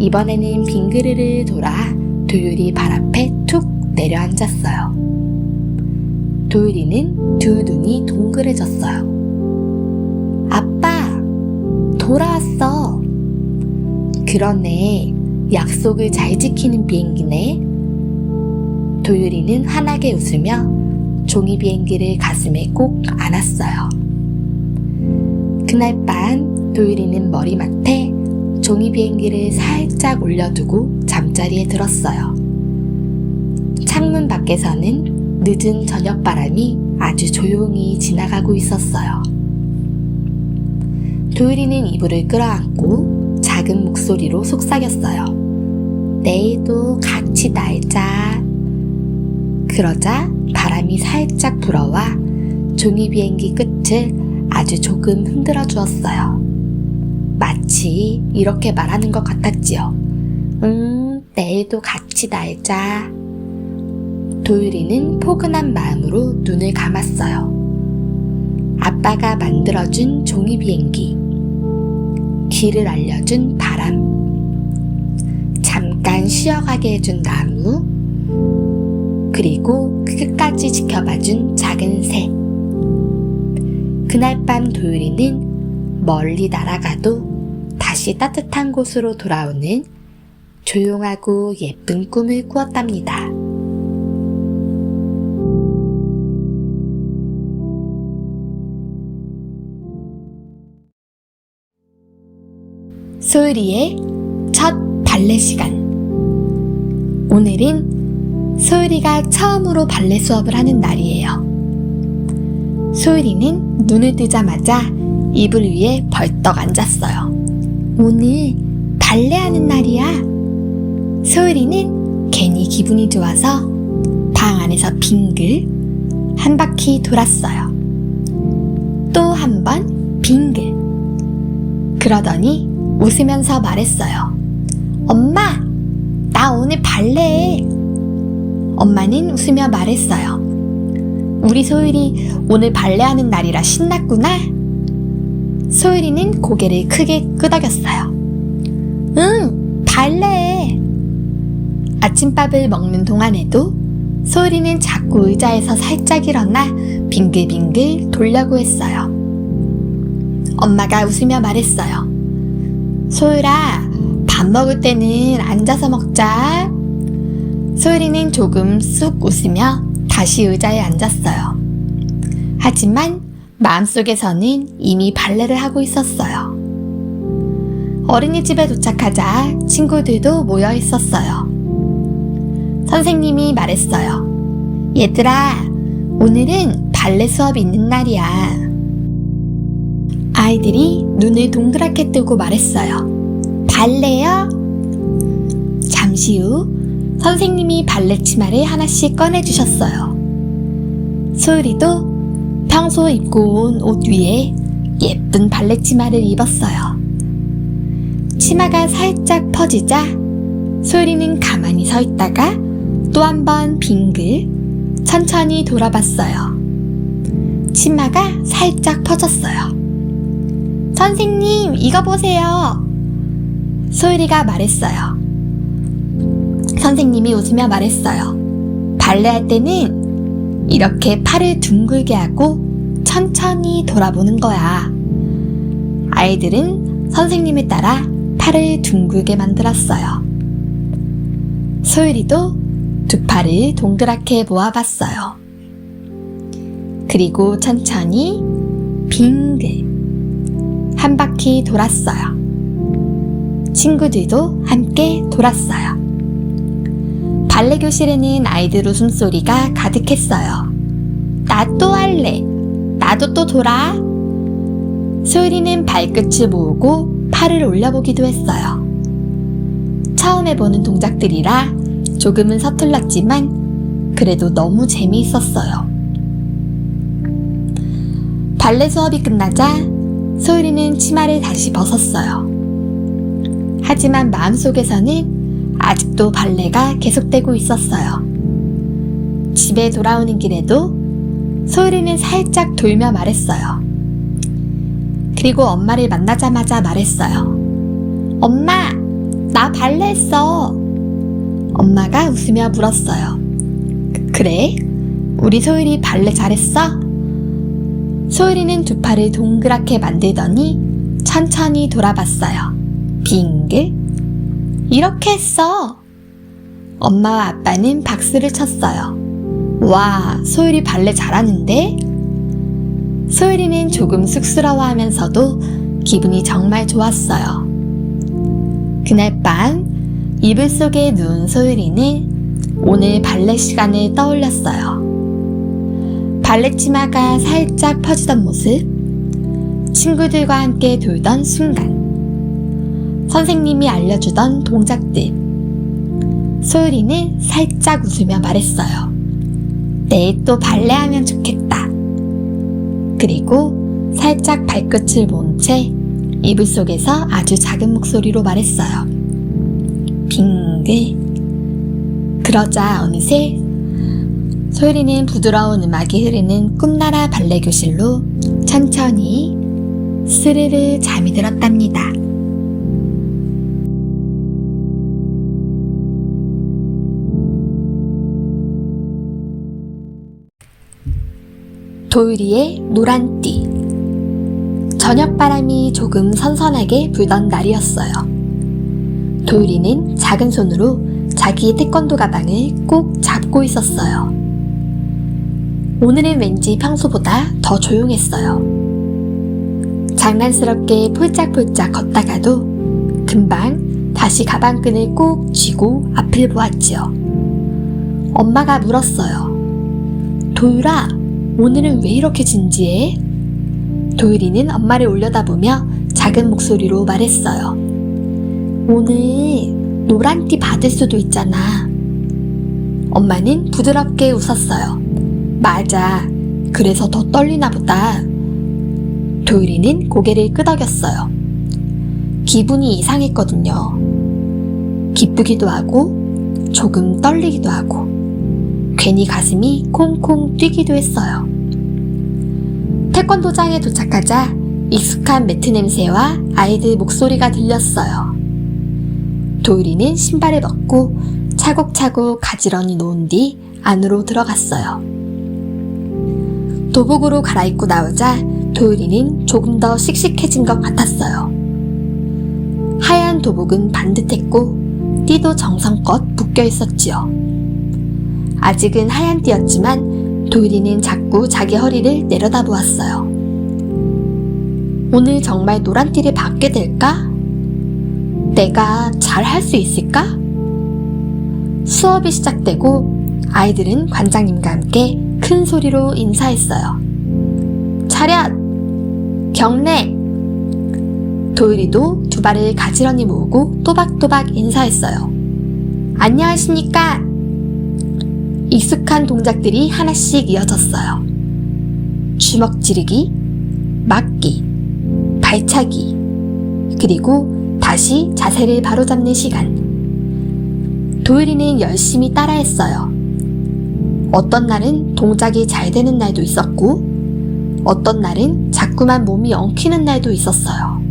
이번에는 빙그르르 돌아 도율이 발 앞에 툭 내려앉았어요. 도율이는 두 눈이 동그래졌어요. 아빠, 돌아왔어. 그러네. 약속을 잘 지키는 비행기네. 도율이는 환하게 웃으며 종이 비행기를 가슴에 꼭 안았어요. 그날 밤 도율이는 머리맡에 종이 비행기를 살짝 올려두고 잠자리에 들었어요. 창문 밖에서는 늦은 저녁바람이 아주 조용히 지나가고 있었어요. 도율이는 이불을 끌어안고 작은 목소리로 속삭였어요. 내일도 같이 날자. 그러자 바람이 살짝 불어와 종이 비행기 끝을 아주 조금 흔들어 주었어요. 마치 이렇게 말하는 것 같았지요. 내일도 같이 날자. 도율이는 포근한 마음으로 눈을 감았어요. 아빠가 만들어준 종이 비행기, 길을 알려준 바람, 잠깐 쉬어가게 해준 나무, 그리고 끝까지 지켜봐준 작은 새. 그날 밤 도율이는 멀리 날아가도 다시 따뜻한 곳으로 돌아오는 조용하고 예쁜 꿈을 꾸었답니다. 소율이의 첫 발레 시간. 오늘은 소율이가 처음으로 발레 수업을 하는 날이에요. 소율이는 눈을 뜨자마자 이불 위에 벌떡 앉았어요. 오늘 발레하는 날이야. 소율이는 괜히 기분이 좋아서 방 안에서 빙글 한 바퀴 돌았어요. 또 한 번 빙글. 그러더니 웃으면서 말했어요. 엄마, 나 오늘 발레해. 엄마는 웃으며 말했어요. 우리 소율이 오늘 발레하는 날이라 신났구나. 소율이는 고개를 크게 끄덕였어요. 응, 발레해. 아침밥을 먹는 동안에도 소율이는 자꾸 의자에서 살짝 일어나 빙글빙글 돌려고 했어요. 엄마가 웃으며 말했어요. 소율아, 밥 먹을 때는 앉아서 먹자. 소율이는 조금 쑥 웃으며 다시 의자에 앉았어요. 하지만 마음속에서는 이미 발레를 하고 있었어요. 어린이집에 도착하자 친구들도 모여 있었어요. 선생님이 말했어요. 얘들아, 오늘은 발레 수업이 있는 날이야. 아이들이 눈을 동그랗게 뜨고 말했어요. 발레요? 잠시 후 선생님이 발레 치마를 하나씩 꺼내주셨어요. 소율이도 평소 입고 온 옷 위에 예쁜 발레 치마를 입었어요. 치마가 살짝 퍼지자 소율이는 가만히 서 있다가 또 한 번 빙글 천천히 돌아봤어요. 치마가 살짝 퍼졌어요. 선생님, 이거 보세요. 소율이가 말했어요. 선생님이 웃으며 말했어요. 발레할 때는 이렇게 팔을 둥글게 하고 천천히 돌아보는 거야. 아이들은 선생님을 따라 팔을 둥글게 만들었어요. 소율이도 두 팔을 동그랗게 모아봤어요. 그리고 천천히 빙글 한 바퀴 돌았어요. 친구들도 함께 돌았어요. 발레 교실에는 아이들 웃음소리가 가득했어요. 나 또 할래. 나도 또 돌아. 소율이는 발끝을 모으고 팔을 올려보기도 했어요. 처음 해보는 동작들이라 조금은 서툴렀지만 그래도 너무 재미있었어요. 발레 수업이 끝나자 소율이는 치마를 다시 벗었어요. 하지만 마음속에서는 아직도 발레가 계속되고 있었어요. 집에 돌아오는 길에도 소율이는 살짝 돌며 말했어요. 그리고 엄마를 만나자마자 말했어요. 엄마, 나 발레 했어. 엄마가 웃으며 물었어요. 그래? 우리 소율이 발레 잘했어? 소율이는 두 팔을 동그랗게 만들더니 천천히 돌아봤어요. 빙글. 이렇게 했어. 엄마와 아빠는 박수를 쳤어요. 와, 소율이 발레 잘하는데? 소율이는 조금 쑥스러워하면서도 기분이 정말 좋았어요. 그날 밤 이불 속에 누운 소율이는 오늘 발레 시간을 떠올렸어요. 발레 치마가 살짝 퍼지던 모습, 친구들과 함께 돌던 순간, 선생님이 알려주던 동작들. 소율이는 살짝 웃으며 말했어요. 내일 또 발레하면 좋겠다. 그리고 살짝 발끝을 모은 채 이불 속에서 아주 작은 목소리로 말했어요. 빙글. 그러자 어느새 소율이는 부드러운 음악이 흐르는 꿈나라 발레 교실로 천천히 스르르 잠이 들었답니다. 도유리의 노란띠. 저녁바람이 조금 선선하게 불던 날이었어요. 도유리는 작은 손으로 자기 태권도 가방을 꼭 잡고 있었어요. 오늘은 왠지 평소보다 더 조용했어요. 장난스럽게 폴짝폴짝 걷다가도 금방 다시 가방끈을 꼭 쥐고 앞을 보았지요. 엄마가 물었어요. 도유라, 오늘은 왜 이렇게 진지해? 도유리는 엄마를 올려다보며 작은 목소리로 말했어요. 오늘 노란띠 받을 수도 있잖아. 엄마는 부드럽게 웃었어요. 맞아. 그래서 더 떨리나 보다. 도유리는 고개를 끄덕였어요. 기분이 이상했거든요. 기쁘기도 하고 조금 떨리기도 하고 괜히 가슴이 콩콩 뛰기도 했어요. 태권도장에 도착하자 익숙한 매트 냄새와 아이들 목소리가 들렸어요. 도유리는 신발을 벗고 차곡차곡 가지런히 놓은 뒤 안으로 들어갔어요. 도복으로 갈아입고 나오자 도유리는 조금 더 씩씩해진 것 같았어요. 하얀 도복은 반듯했고 띠도 정성껏 묶여 있었지요. 아직은 하얀 띠였지만 도유리는 자꾸 자기 허리를 내려다보았어요. 오늘 정말 노란 띠를 받게 될까? 내가 잘 할 수 있을까? 수업이 시작되고 아이들은 관장님과 함께 큰 소리로 인사했어요. 차렷! 경례! 도유리도 두 발을 가지런히 모으고 또박또박 인사했어요. 안녕하십니까? 익숙한 동작들이 하나씩 이어졌어요. 주먹 찌르기, 막기, 발차기, 그리고 다시 자세를 바로잡는 시간. 도유리는 열심히 따라했어요. 어떤 날은 동작이 잘 되는 날도 있었고 어떤 날은 자꾸만 몸이 엉키는 날도 있었어요.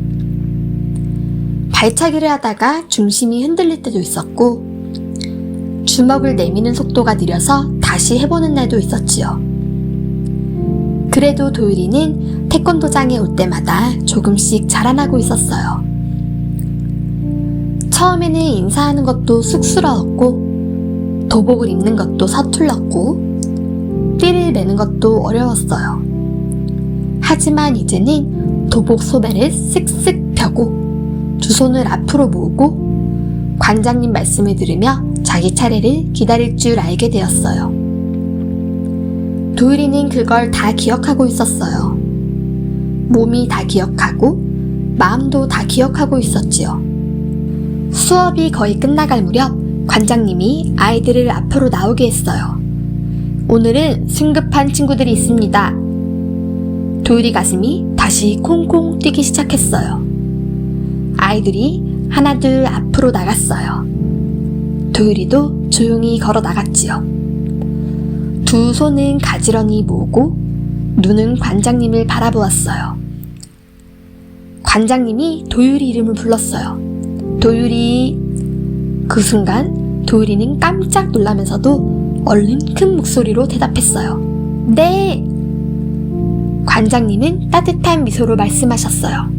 발차기를 하다가 중심이 흔들릴 때도 있었고 주먹을 내미는 속도가 느려서 다시 해보는 날도 있었지요. 그래도 도유리는 태권도장에 올 때마다 조금씩 자라나고 있었어요. 처음에는 인사하는 것도 쑥스러웠고 도복을 입는 것도 서툴렀고 띠를 매는 것도 어려웠어요. 하지만 이제는 도복 소매를 쓱쓱 펴고 두 손을 앞으로 모으고 관장님 말씀을 들으며 자기 차례를 기다릴 줄 알게 되었어요. 도유리는 그걸 다 기억하고 있었어요. 몸이 다 기억하고 마음도 다 기억하고 있었지요. 수업이 거의 끝나갈 무렵 관장님이 아이들을 앞으로 나오게 했어요. 오늘은 승급한 친구들이 있습니다. 도유리 가슴이 다시 콩콩 뛰기 시작했어요. 아이들이 하나둘 앞으로 나갔어요. 도유리도 조용히 걸어 나갔지요. 두 손은 가지런히 모으고 눈은 관장님을 바라보았어요. 관장님이 도유리 이름을 불렀어요. 도유리. 그 순간 도유리는 깜짝 놀라면서도 얼른 큰 목소리로 대답했어요. 네! 관장님은 따뜻한 미소로 말씀하셨어요.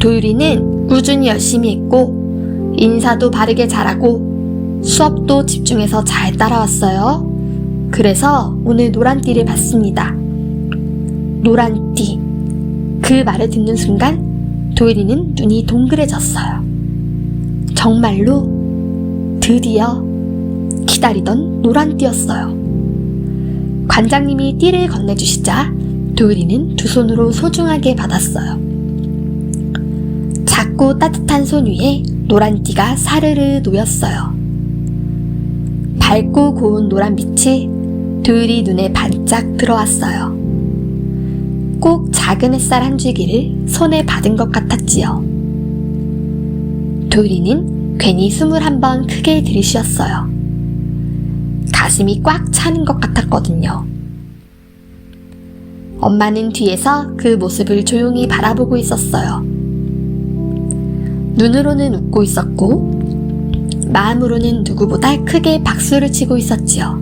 도유리는 꾸준히 열심히 했고 인사도 바르게 잘하고 수업도 집중해서 잘 따라왔어요. 그래서 오늘 노란띠를 받습니다. 노란띠. 그 말을 듣는 순간 도유리는 눈이 동그래졌어요. 정말로 드디어 기다리던 노란띠였어요. 관장님이 띠를 건네주시자 도유리는 두 손으로 소중하게 받았어요. 작고 따뜻한 손 위에 노란띠가 사르르 놓였어요. 밝고 고운 노란빛이 도유리 눈에 반짝 들어왔어요. 꼭 작은 햇살 한 줄기를 손에 받은 것 같았지요. 도유리는 괜히 숨을 한번 크게 들이쉬었어요. 가슴이 꽉 차는 것 같았거든요. 엄마는 뒤에서 그 모습을 조용히 바라보고 있었어요. 눈으로는 웃고 있었고 마음으로는 누구보다 크게 박수를 치고 있었지요.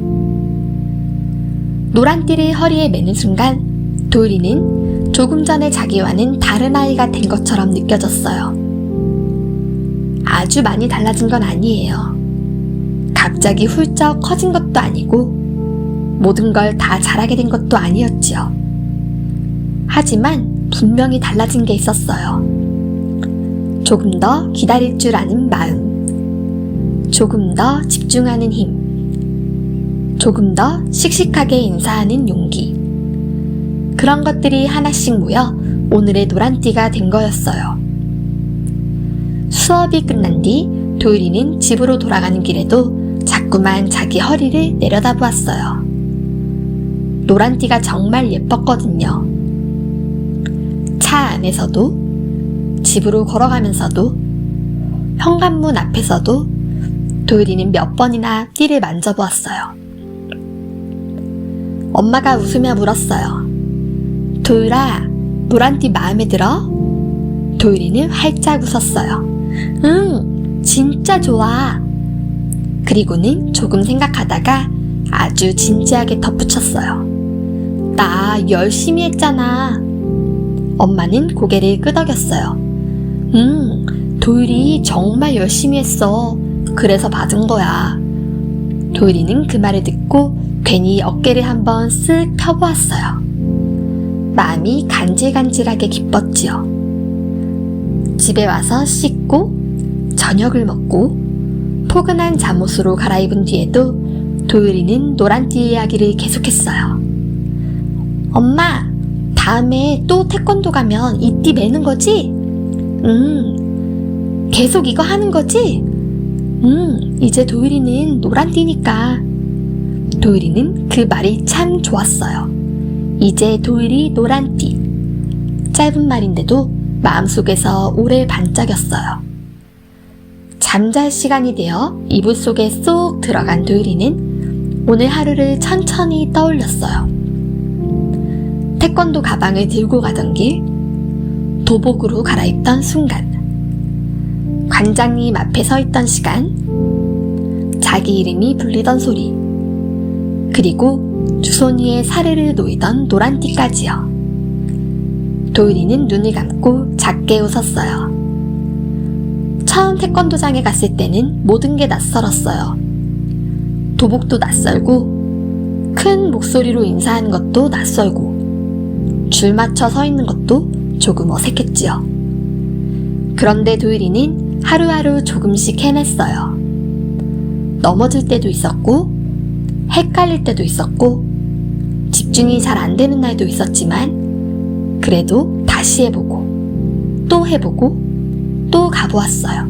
노란띠를 허리에 매는 순간 도율이는 조금 전에 자기와는 다른 아이가 된 것처럼 느껴졌어요. 아주 많이 달라진 건 아니에요. 갑자기 훌쩍 커진 것도 아니고 모든 걸 다 잘하게 된 것도 아니었지요. 하지만 분명히 달라진 게 있었어요. 조금 더 기다릴 줄 아는 마음, 조금 더 집중하는 힘, 조금 더 씩씩하게 인사하는 용기. 그런 것들이 하나씩 모여 오늘의 노란띠가 된 거였어요. 수업이 끝난 뒤 도율이는 집으로 돌아가는 길에도 자꾸만 자기 허리를 내려다보았어요. 노란띠가 정말 예뻤거든요. 차 안에서도, 집으로 걸어가면서도, 현관문 앞에서도 도율이는 몇 번이나 띠를 만져보았어요. 엄마가 웃으며 물었어요. 도율아, 노란띠 마음에 들어? 도율이는 활짝 웃었어요. 응, 진짜 좋아. 그리고는 조금 생각하다가 아주 진지하게 덧붙였어요. 나 열심히 했잖아. 엄마는 고개를 끄덕였어요. 도율이 정말 열심히 했어. 그래서 받은 거야. 도율이는 그 말을 듣고 괜히 어깨를 한번 쓱 펴보았어요. 마음이 간질간질하게 기뻤지요. 집에 와서 씻고 저녁을 먹고 포근한 잠옷으로 갈아입은 뒤에도 도율이는 노란띠 이야기를 계속했어요. 엄마, 다음에 또 태권도 가면 이 띠 매는 거지? 계속 이거 하는 거지? 이제 도율이는 노란띠니까. 도율이는 그 말이 참 좋았어요. 이제 도율이 노란띠. 짧은 말인데도 마음속에서 오래 반짝였어요. 잠잘 시간이 되어 이불 속에 쏙 들어간 도율이는 오늘 하루를 천천히 떠올렸어요. 태권도 가방을 들고 가던 길, 도복으로 갈아입던 순간, 관장님 앞에 서 있던 시간, 자기 이름이 불리던 소리, 그리고 두 손 위에 사르르 놓이던 노란띠까지요. 도율이는 눈을 감고 작게 웃었어요. 처음 태권도장에 갔을 때는 모든 게 낯설었어요. 도복도 낯설고, 큰 목소리로 인사하는 것도 낯설고, 줄 맞춰 서 있는 것도 조금 어색했지요. 그런데 도율이는 하루하루 조금씩 해냈어요. 넘어질 때도 있었고, 헷갈릴 때도 있었고, 집중이 잘 안 되는 날도 있었지만, 그래도 다시 해보고, 또 해보고, 또 가보았어요.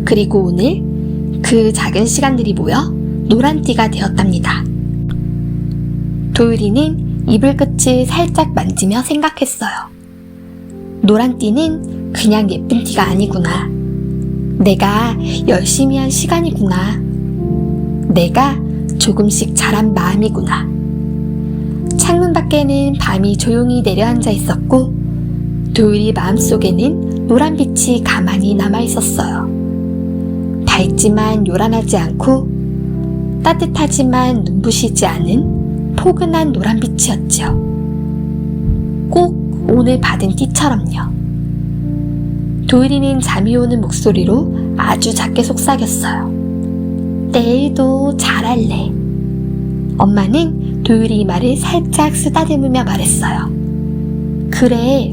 그리고 오늘 그 작은 시간들이 모여 노란띠가 되었답니다. 도율이는 이불 끝을 살짝 만지며 생각했어요. 노란띠는 그냥 예쁜 띠가 아니구나. 내가 열심히 한 시간이구나. 내가 조금씩 자란 마음이구나. 창문 밖에는 밤이 조용히 내려앉아 있었고 도율이 마음속에는 노란빛이 가만히 남아있었어요. 밝지만 요란하지 않고 따뜻하지만 눈부시지 않은 포근한 노란빛이었지요. 꼭 오늘 받은 띠처럼요. 도율이는 잠이 오는 목소리로 아주 작게 속삭였어요. 내일도 잘할래. 엄마는 도율이 말을 살짝 쓰다듬으며 말했어요. 그래,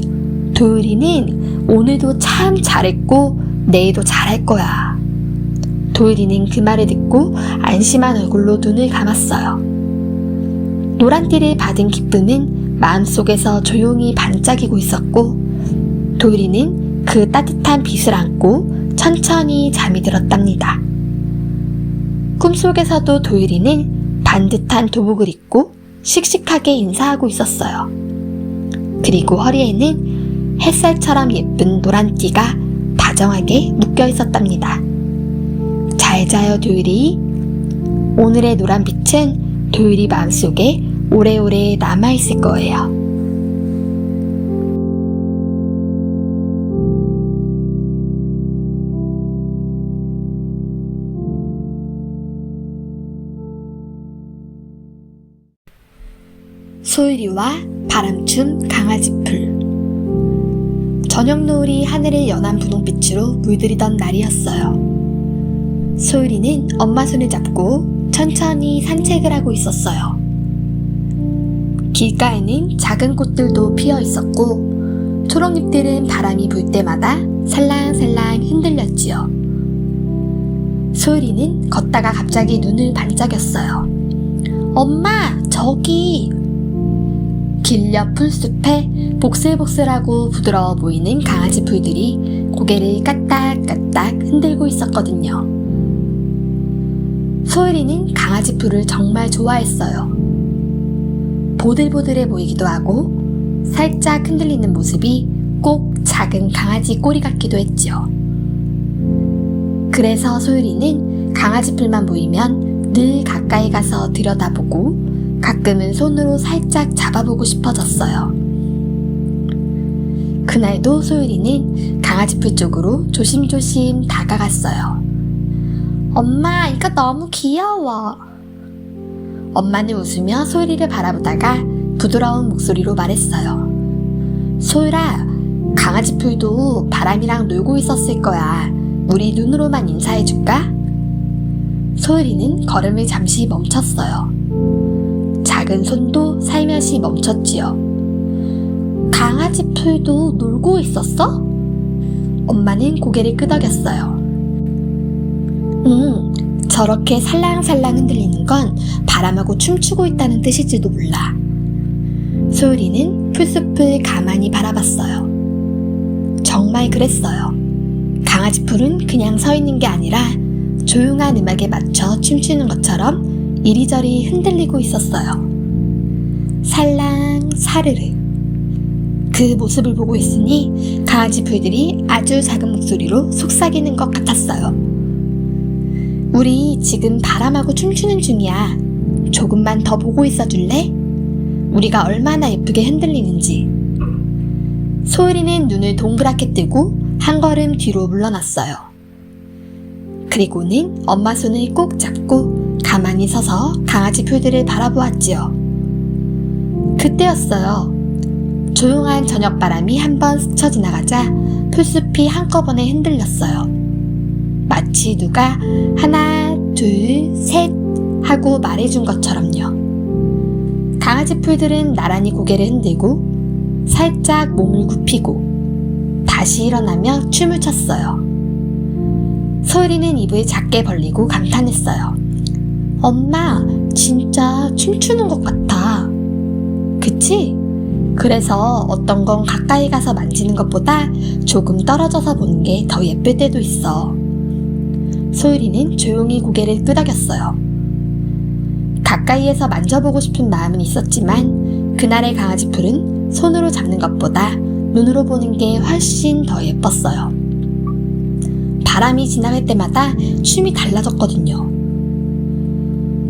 도율이는 오늘도 참 잘했고 내일도 잘할 거야. 도율이는 그 말을 듣고 안심한 얼굴로 눈을 감았어요. 노란띠를 받은 기쁨은 마음속에서 조용히 반짝이고 있었고 도율이는 그 따뜻한 빛을 안고 천천히 잠이 들었답니다. 꿈속에서도 도율이는 반듯한 도복을 입고 씩씩하게 인사하고 있었어요. 그리고 허리에는 햇살처럼 예쁜 노란띠가 다정하게 묶여 있었답니다. 잘 자요 도율이. 오늘의 노란빛은 도율이 마음속에 오래오래 남아있을 거예요. 소율이와 바람춤 강아지풀. 저녁 노을이 하늘을 연한 분홍빛으로 물들이던 날이었어요. 소율이는 엄마 손을 잡고 천천히 산책을 하고 있었어요. 길가에는 작은 꽃들도 피어 있었고 초록잎들은 바람이 불 때마다 살랑살랑 흔들렸지요. 소율이는 걷다가 갑자기 눈을 반짝였어요. 엄마, 저기! 길 옆 풀숲에 복슬복슬하고 부드러워 보이는 강아지 풀들이 고개를 까딱까딱 흔들고 있었거든요. 소율이는 강아지 풀을 정말 좋아했어요. 보들보들해 보이기도 하고 살짝 흔들리는 모습이 꼭 작은 강아지 꼬리 같기도 했지요. 그래서 소율이는 강아지 풀만 보이면 늘 가까이 가서 들여다보고 가끔은 손으로 살짝 잡아보고 싶어졌어요. 그날도 소율이는 강아지풀 쪽으로 조심조심 다가갔어요. 엄마, 이거 너무 귀여워. 엄마는 웃으며 소율이를 바라보다가 부드러운 목소리로 말했어요. 소율아, 강아지풀도 바람이랑 놀고 있었을 거야. 우리 눈으로만 인사해줄까? 소율이는 걸음을 잠시 멈췄어요. 작은 손도 살며시 멈췄지요. 강아지 풀도 놀고 있었어? 엄마는 고개를 끄덕였어요. 저렇게 살랑살랑 흔들리는 건 바람하고 춤추고 있다는 뜻일지도 몰라. 소율이는 풀숲을 가만히 바라봤어요. 정말 그랬어요. 강아지 풀은 그냥 서 있는 게 아니라 조용한 음악에 맞춰 춤추는 것처럼 이리저리 흔들리고 있었어요. 살랑 사르르. 그 모습을 보고 있으니 강아지 풀들이 아주 작은 목소리로 속삭이는 것 같았어요. 우리 지금 바람하고 춤추는 중이야. 조금만 더 보고 있어 줄래? 우리가 얼마나 예쁘게 흔들리는지. 소율이는 눈을 동그랗게 뜨고 한 걸음 뒤로 물러났어요. 그리고는 엄마 손을 꼭 잡고 가만히 서서 강아지 풀들을 바라보았지요. 그때였어요. 조용한 저녁바람이 한번 스쳐 지나가자 풀숲이 한꺼번에 흔들렸어요. 마치 누가 하나, 둘, 셋 하고 말해준 것처럼요. 강아지 풀들은 나란히 고개를 흔들고 살짝 몸을 굽히고 다시 일어나며 춤을 췄어요. 소율이는 입을 작게 벌리고 감탄했어요. 엄마, 진짜 춤추는 것 같아. 그치? 그래서 어떤 건 가까이 가서 만지는 것보다 조금 떨어져서 보는 게 더 예쁠 때도 있어. 소율이는 조용히 고개를 끄덕였어요. 가까이에서 만져보고 싶은 마음은 있었지만 그날의 강아지 풀은 손으로 잡는 것보다 눈으로 보는 게 훨씬 더 예뻤어요. 바람이 지나갈 때마다 춤이 달라졌거든요.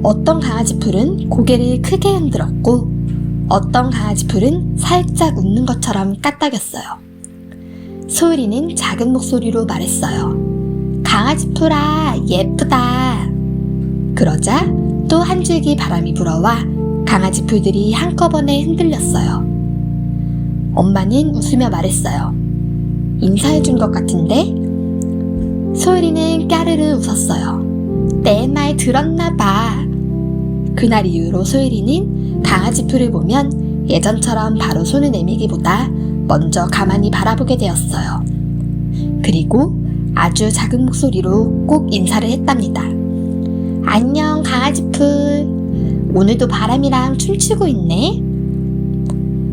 어떤 강아지 풀은 고개를 크게 흔들었고 어떤 강아지 풀은 살짝 웃는 것처럼 까딱였어요. 소율이는 작은 목소리로 말했어요. 강아지 풀아, 예쁘다. 그러자 또 한 줄기 바람이 불어와 강아지 풀들이 한꺼번에 흔들렸어요. 엄마는 웃으며 말했어요. 인사해준 것 같은데? 소율이는 까르르 웃었어요. 내 말 들었나 봐. 그날 이후로 소율이는 강아지 풀을 보면 예전처럼 바로 손을 내밀기보다 먼저 가만히 바라보게 되었어요. 그리고 아주 작은 목소리로 꼭 인사를 했답니다. 안녕 강아지 풀. 오늘도 바람이랑 춤추고 있네.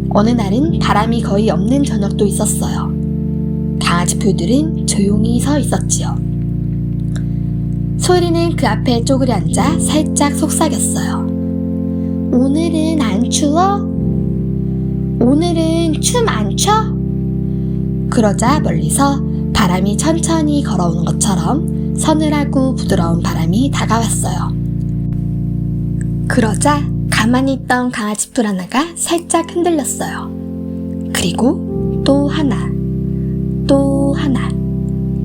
어느 날은 바람이 거의 없는 저녁도 있었어요. 강아지 풀들은 조용히 서 있었지요. 소율이는 그 앞에 쪼그려 앉아 살짝 속삭였어요. 오늘은 안 추워? 오늘은 춤 안 춰? 그러자 멀리서 바람이 천천히 걸어오는 것처럼 서늘하고 부드러운 바람이 다가왔어요. 그러자 가만히 있던 강아지 풀 하나가 살짝 흔들렸어요. 그리고 또 하나, 또 하나.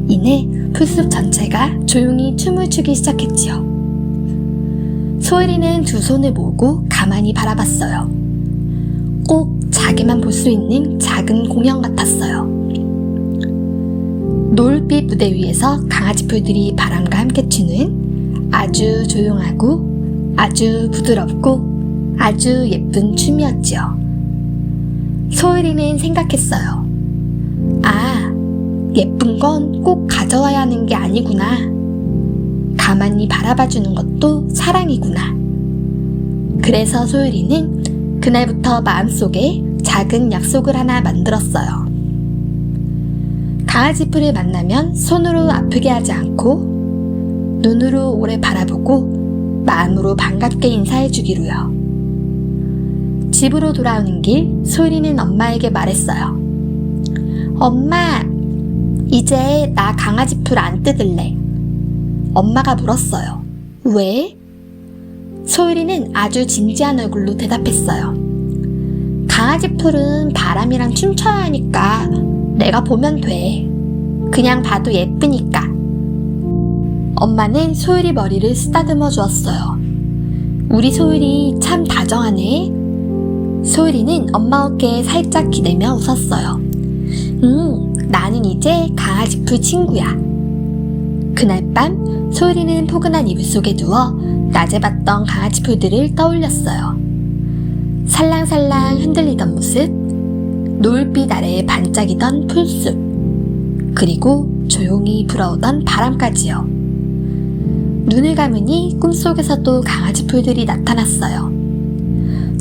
이내 풀숲 전체가 조용히 춤을 추기 시작했지요. 소율이는 두 손을 모으고 가만히 바라봤어요. 꼭 자기만 볼 수 있는 작은 공연 같았어요. 노을빛 무대 위에서 강아지 풀들이 바람과 함께 추는 아주 조용하고 아주 부드럽고 아주 예쁜 춤이었지요. 소율이는 생각했어요. 아, 예쁜 건 꼭 가져와야 하는 게 아니구나. 가만히 바라봐주는 것도 사랑이구나. 그래서 소율이는 그날부터 마음속에 작은 약속을 하나 만들었어요. 강아지 풀을 만나면 손으로 아프게 하지 않고 눈으로 오래 바라보고 마음으로 반갑게 인사해 주기로요. 집으로 돌아오는 길 소율이는 엄마에게 말했어요. 엄마, 이제 나 강아지 풀 안 뜯을래. 엄마가 물었어요. 왜? 소율이는 아주 진지한 얼굴로 대답했어요. 강아지 풀은 바람이랑 춤춰야 하니까 내가 보면 돼. 그냥 봐도 예쁘니까. 엄마는 소율이 머리를 쓰다듬어 주었어요. 우리 소율이 참 다정하네. 소율이는 엄마 어깨에 살짝 기대며 웃었어요. 나는 이제 강아지 풀 친구야. 그날 밤 소율이는 포근한 이불 속에 누워 낮에 봤던 강아지 풀들을 떠올렸어요. 살랑살랑 흔들리던 모습, 노을빛 아래에 반짝이던 풀숲, 그리고 조용히 불어오던 바람까지요. 눈을 감으니 꿈속에서도 강아지 풀들이 나타났어요.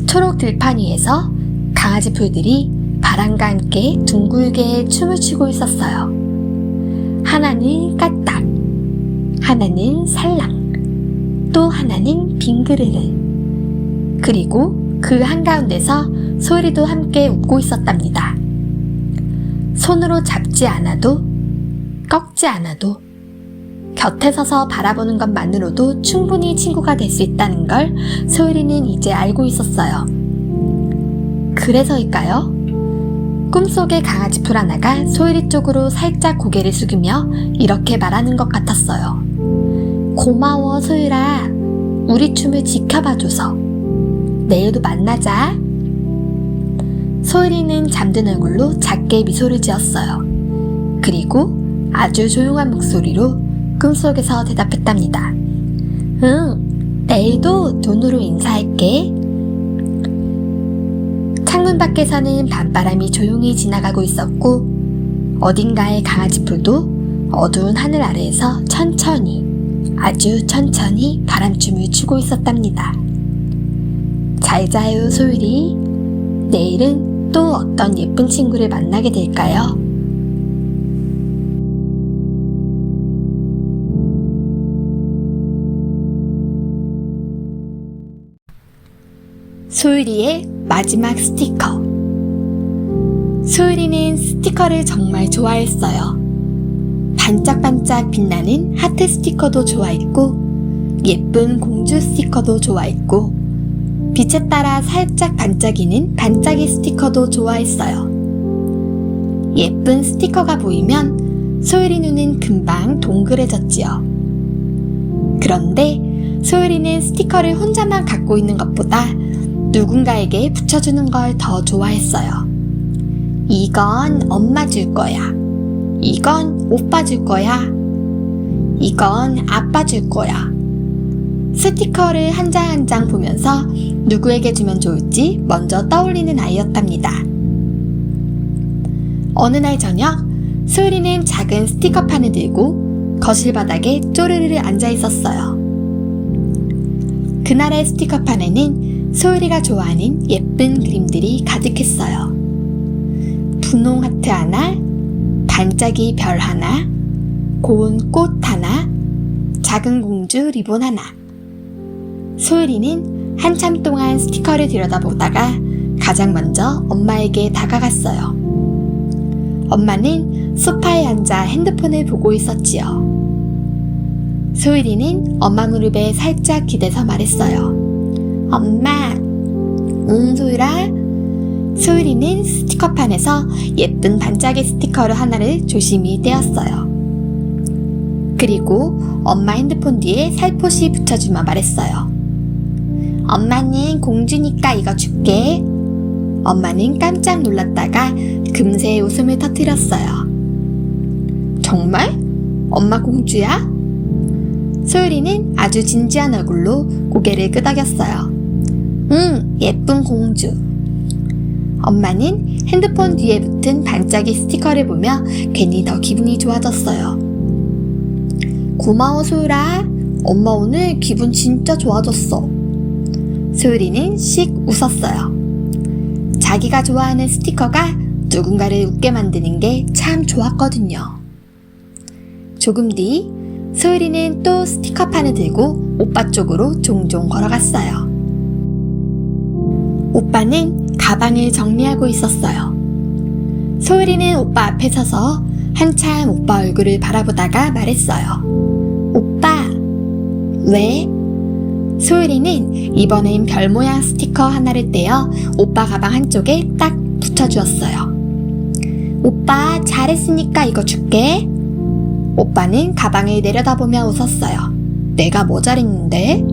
초록 들판 위에서 강아지 풀들이 바람과 함께 둥글게 춤을 추고 있었어요. 하나는 까딱, 하나는 살랑, 또 하나는 빙그르르. 그리고 그 한가운데서 소율이도 함께 웃고 있었답니다. 손으로 잡지 않아도, 꺾지 않아도, 곁에 서서 바라보는 것만으로도 충분히 친구가 될 수 있다는 걸 소율이는 이제 알고 있었어요. 그래서일까요? 꿈속의 강아지 풀 하나가 소율이 쪽으로 살짝 고개를 숙이며 이렇게 말하는 것 같았어요. 고마워 소율아, 우리 춤을 지켜봐줘서. 내일도 만나자. 소율이는 잠든 얼굴로 작게 미소를 지었어요. 그리고 아주 조용한 목소리로 꿈속에서 대답했답니다. 응, 내일도 눈으로 인사할게. 창문 밖에서는 밤바람이 조용히 지나가고 있었고 어딘가의 강아지 풀도 어두운 하늘 아래에서 천천히, 아주 천천히 바람춤을 추고 있었답니다. 잘 자요 소율이. 내일은 또 어떤 예쁜 친구를 만나게 될까요? 소율이의 마지막 스티커. 소율이는 스티커를 정말 좋아했어요. 반짝반짝 빛나는 하트 스티커도 좋아했고 예쁜 공주 스티커도 좋아했고 빛에 따라 살짝 반짝이는 반짝이 스티커도 좋아했어요. 예쁜 스티커가 보이면 소율이 눈은 금방 동그래졌지요. 그런데 소율이는 스티커를 혼자만 갖고 있는 것보다 누군가에게 붙여주는 걸 더 좋아했어요. 이건 엄마 줄 거야. 이건 오빠 줄 거야. 이건 아빠 줄 거야. 스티커를 한 장 한 장 보면서 누구에게 주면 좋을지 먼저 떠올리는 아이였답니다. 어느 날 저녁, 소율이는 작은 스티커판을 들고 거실 바닥에 쪼르르 앉아 있었어요. 그날의 스티커판에는 소율이가 좋아하는 예쁜 그림들이 가득했어요. 분홍 하트 하나, 반짝이 별 하나, 고운 꽃 하나, 작은 공주 리본 하나. 소율이는 한참 동안 스티커를 들여다보다가 가장 먼저 엄마에게 다가갔어요. 엄마는 소파에 앉아 핸드폰을 보고 있었지요. 소율이는 엄마 무릎에 살짝 기대서 말했어요. 엄마, 소율아. 소율이는 스티커판에서 예쁜 반짝이 스티커를 하나를 조심히 떼었어요. 그리고 엄마 핸드폰 뒤에 살포시 붙여주며 말했어요. 엄마는 공주니까 이거 줄게. 엄마는 깜짝 놀랐다가 금세 웃음을 터뜨렸어요. 정말? 엄마 공주야? 소율이는 아주 진지한 얼굴로 고개를 끄덕였어요. 응, 예쁜 공주. 엄마는 핸드폰 뒤에 붙은 반짝이 스티커를 보며 괜히 더 기분이 좋아졌어요. 고마워 소율아. 엄마 오늘 기분 진짜 좋아졌어. 소율이는 씩 웃었어요. 자기가 좋아하는 스티커가 누군가를 웃게 만드는 게 참 좋았거든요. 조금 뒤 소율이는 또 스티커판을 들고 오빠 쪽으로 종종 걸어갔어요. 오빠는 가방을 정리하고 있었어요. 소율이는 오빠 앞에 서서 한참 오빠 얼굴을 바라보다가 말했어요. 오빠, 왜? 소율이는 이번엔 별 모양 스티커 하나를 떼어 오빠 가방 한쪽에 딱 붙여주었어요. 오빠 잘했으니까 이거 줄게. 오빠는 가방을 내려다보며 웃었어요. 내가 뭐 잘했는데?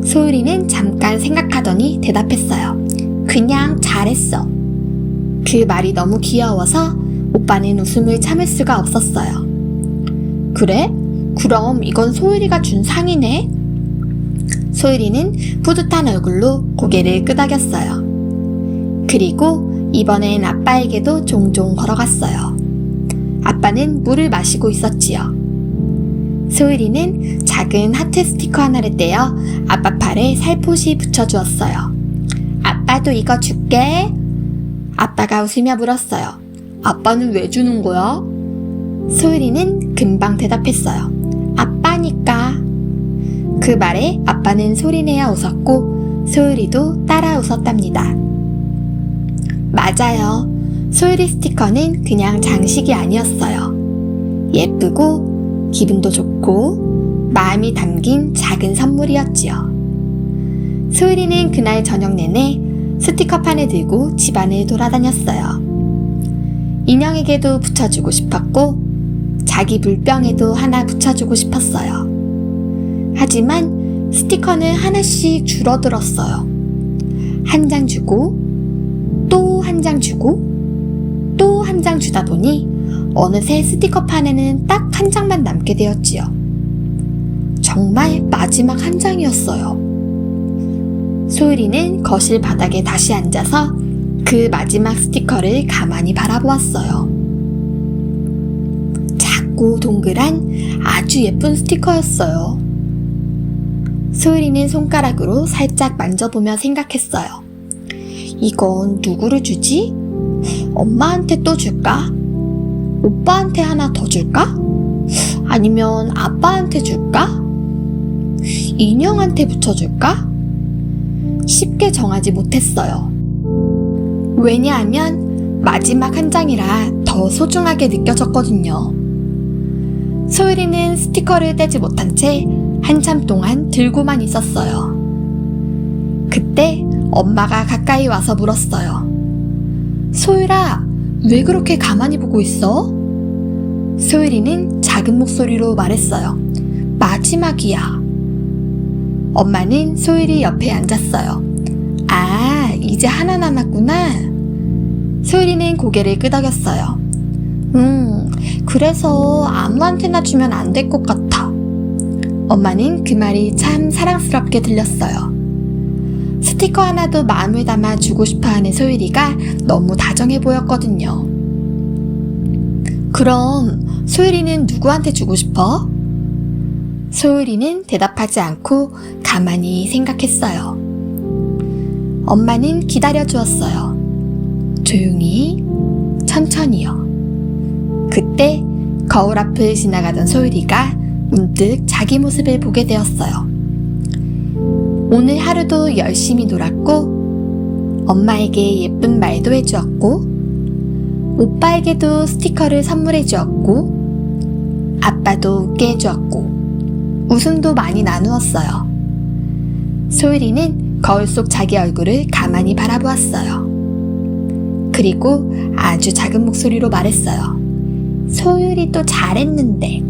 소율이는 잠깐 생각하더니 대답했어요. 그냥 잘했어. 그 말이 너무 귀여워서 오빠는 웃음을 참을 수가 없었어요. 그래? 그럼 이건 소율이가 준 상이네? 소율이는 뿌듯한 얼굴로 고개를 끄덕였어요. 그리고 이번엔 아빠에게도 종종 걸어갔어요. 아빠는 물을 마시고 있었지요. 소율이는 작은 하트 스티커 하나를 떼어 아빠 팔에 살포시 붙여주었어요. 아빠도 이거 줄게. 아빠가 웃으며 물었어요. 아빠는 왜 주는 거야? 소율이는 금방 대답했어요. 아빠니까. 그 말에 아빠는 소리내어 웃었고 소율이도 따라 웃었답니다. 맞아요. 소율이 스티커는 그냥 장식이 아니었어요. 예쁘고 기분도 좋고 마음이 담긴 작은 선물이었지요. 소율이는 그날 저녁 내내 스티커판을 들고 집안을 돌아다녔어요. 인형에게도 붙여주고 싶었고 자기 물병에도 하나 붙여주고 싶었어요. 하지만 스티커는 하나씩 줄어들었어요. 한 장 주고 또 한 장 주고 또 한 장 주다 보니 어느새 스티커판에는 딱 한 장만 남게 되었지요. 정말 마지막 한 장이었어요. 소율이는 거실 바닥에 다시 앉아서 그 마지막 스티커를 가만히 바라보았어요. 작고 동그란 아주 예쁜 스티커였어요. 소율이는 손가락으로 살짝 만져보며 생각했어요. 이건 누구를 주지? 엄마한테 또 줄까? 오빠한테 하나 더 줄까? 아니면 아빠한테 줄까? 인형한테 붙여줄까? 쉽게 정하지 못했어요. 왜냐하면 마지막 한 장이라 더 소중하게 느껴졌거든요. 소율이는 스티커를 떼지 못한 채 한참 동안 들고만 있었어요. 그때 엄마가 가까이 와서 물었어요. 소율아, 왜 그렇게 가만히 보고 있어? 소율이는 작은 목소리로 말했어요. 마지막이야. 엄마는 소율이 옆에 앉았어요. 아, 이제 하나 남았구나. 소율이는 고개를 끄덕였어요. 그래서 아무한테나 주면 안 될 것 같아. 엄마는 그 말이 참 사랑스럽게 들렸어요. 스티커 하나도 마음을 담아 주고 싶어하는 소율이가 너무 다정해 보였거든요. 그럼 소율이는 누구한테 주고 싶어? 소율이는 대답하지 않고 가만히 생각했어요. 엄마는 기다려주었어요. 조용히, 천천히요. 그때 거울 앞을 지나가던 소율이가 문득 자기 모습을 보게 되었어요. 오늘 하루도 열심히 놀았고 엄마에게 예쁜 말도 해주었고 오빠에게도 스티커를 선물해 주었고 아빠도 웃게 해주었고 웃음도 많이 나누었어요. 소율이는 거울 속 자기 얼굴을 가만히 바라보았어요. 그리고 아주 작은 목소리로 말했어요. 소율이도 잘했는데.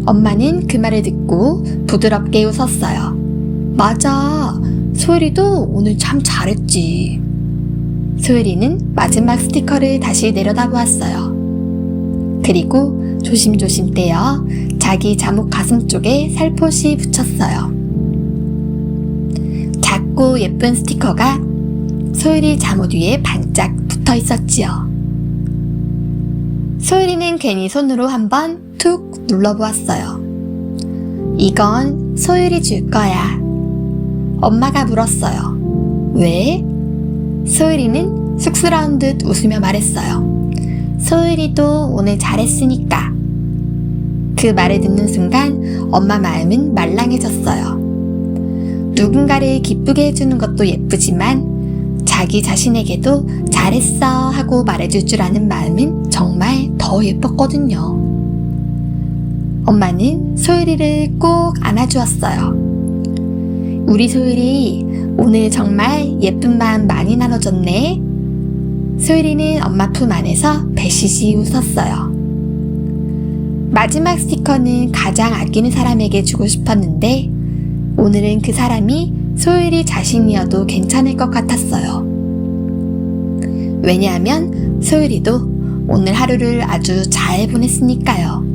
엄마는 그 말을 듣고 부드럽게 웃었어요. 맞아, 소율이도 오늘 참 잘했지. 소율이는 마지막 스티커를 다시 내려다보았어요. 그리고 조심조심 떼어 자기 잠옷 가슴 쪽에 살포시 붙였어요. 작고 예쁜 스티커가 소율이 잠옷 위에 반짝 붙어 있었지요. 소율이는 괜히 손으로 한번 툭 눌러보았어요. 이건 소율이 줄 거야. 엄마가 물었어요. 왜? 소율이는 쑥스러운 듯 웃으며 말했어요. 소율이도 오늘 잘했으니까. 그 말을 듣는 순간 엄마 마음은 말랑해졌어요. 누군가를 기쁘게 해주는 것도 예쁘지만 자기 자신에게도 잘했어 하고 말해줄 줄 아는 마음은 정말 더 예뻤거든요. 엄마는 소율이를 꼭 안아주었어요. 우리 소율이 오늘 정말 예쁜 마음 많이 나눠줬네. 소율이는 엄마 품 안에서 배시시 웃었어요. 마지막 스티커는 가장 아끼는 사람에게 주고 싶었는데 오늘은 그 사람이 소율이 자신이어도 괜찮을 것 같았어요. 왜냐하면 소율이도 오늘 하루를 아주 잘 보냈으니까요.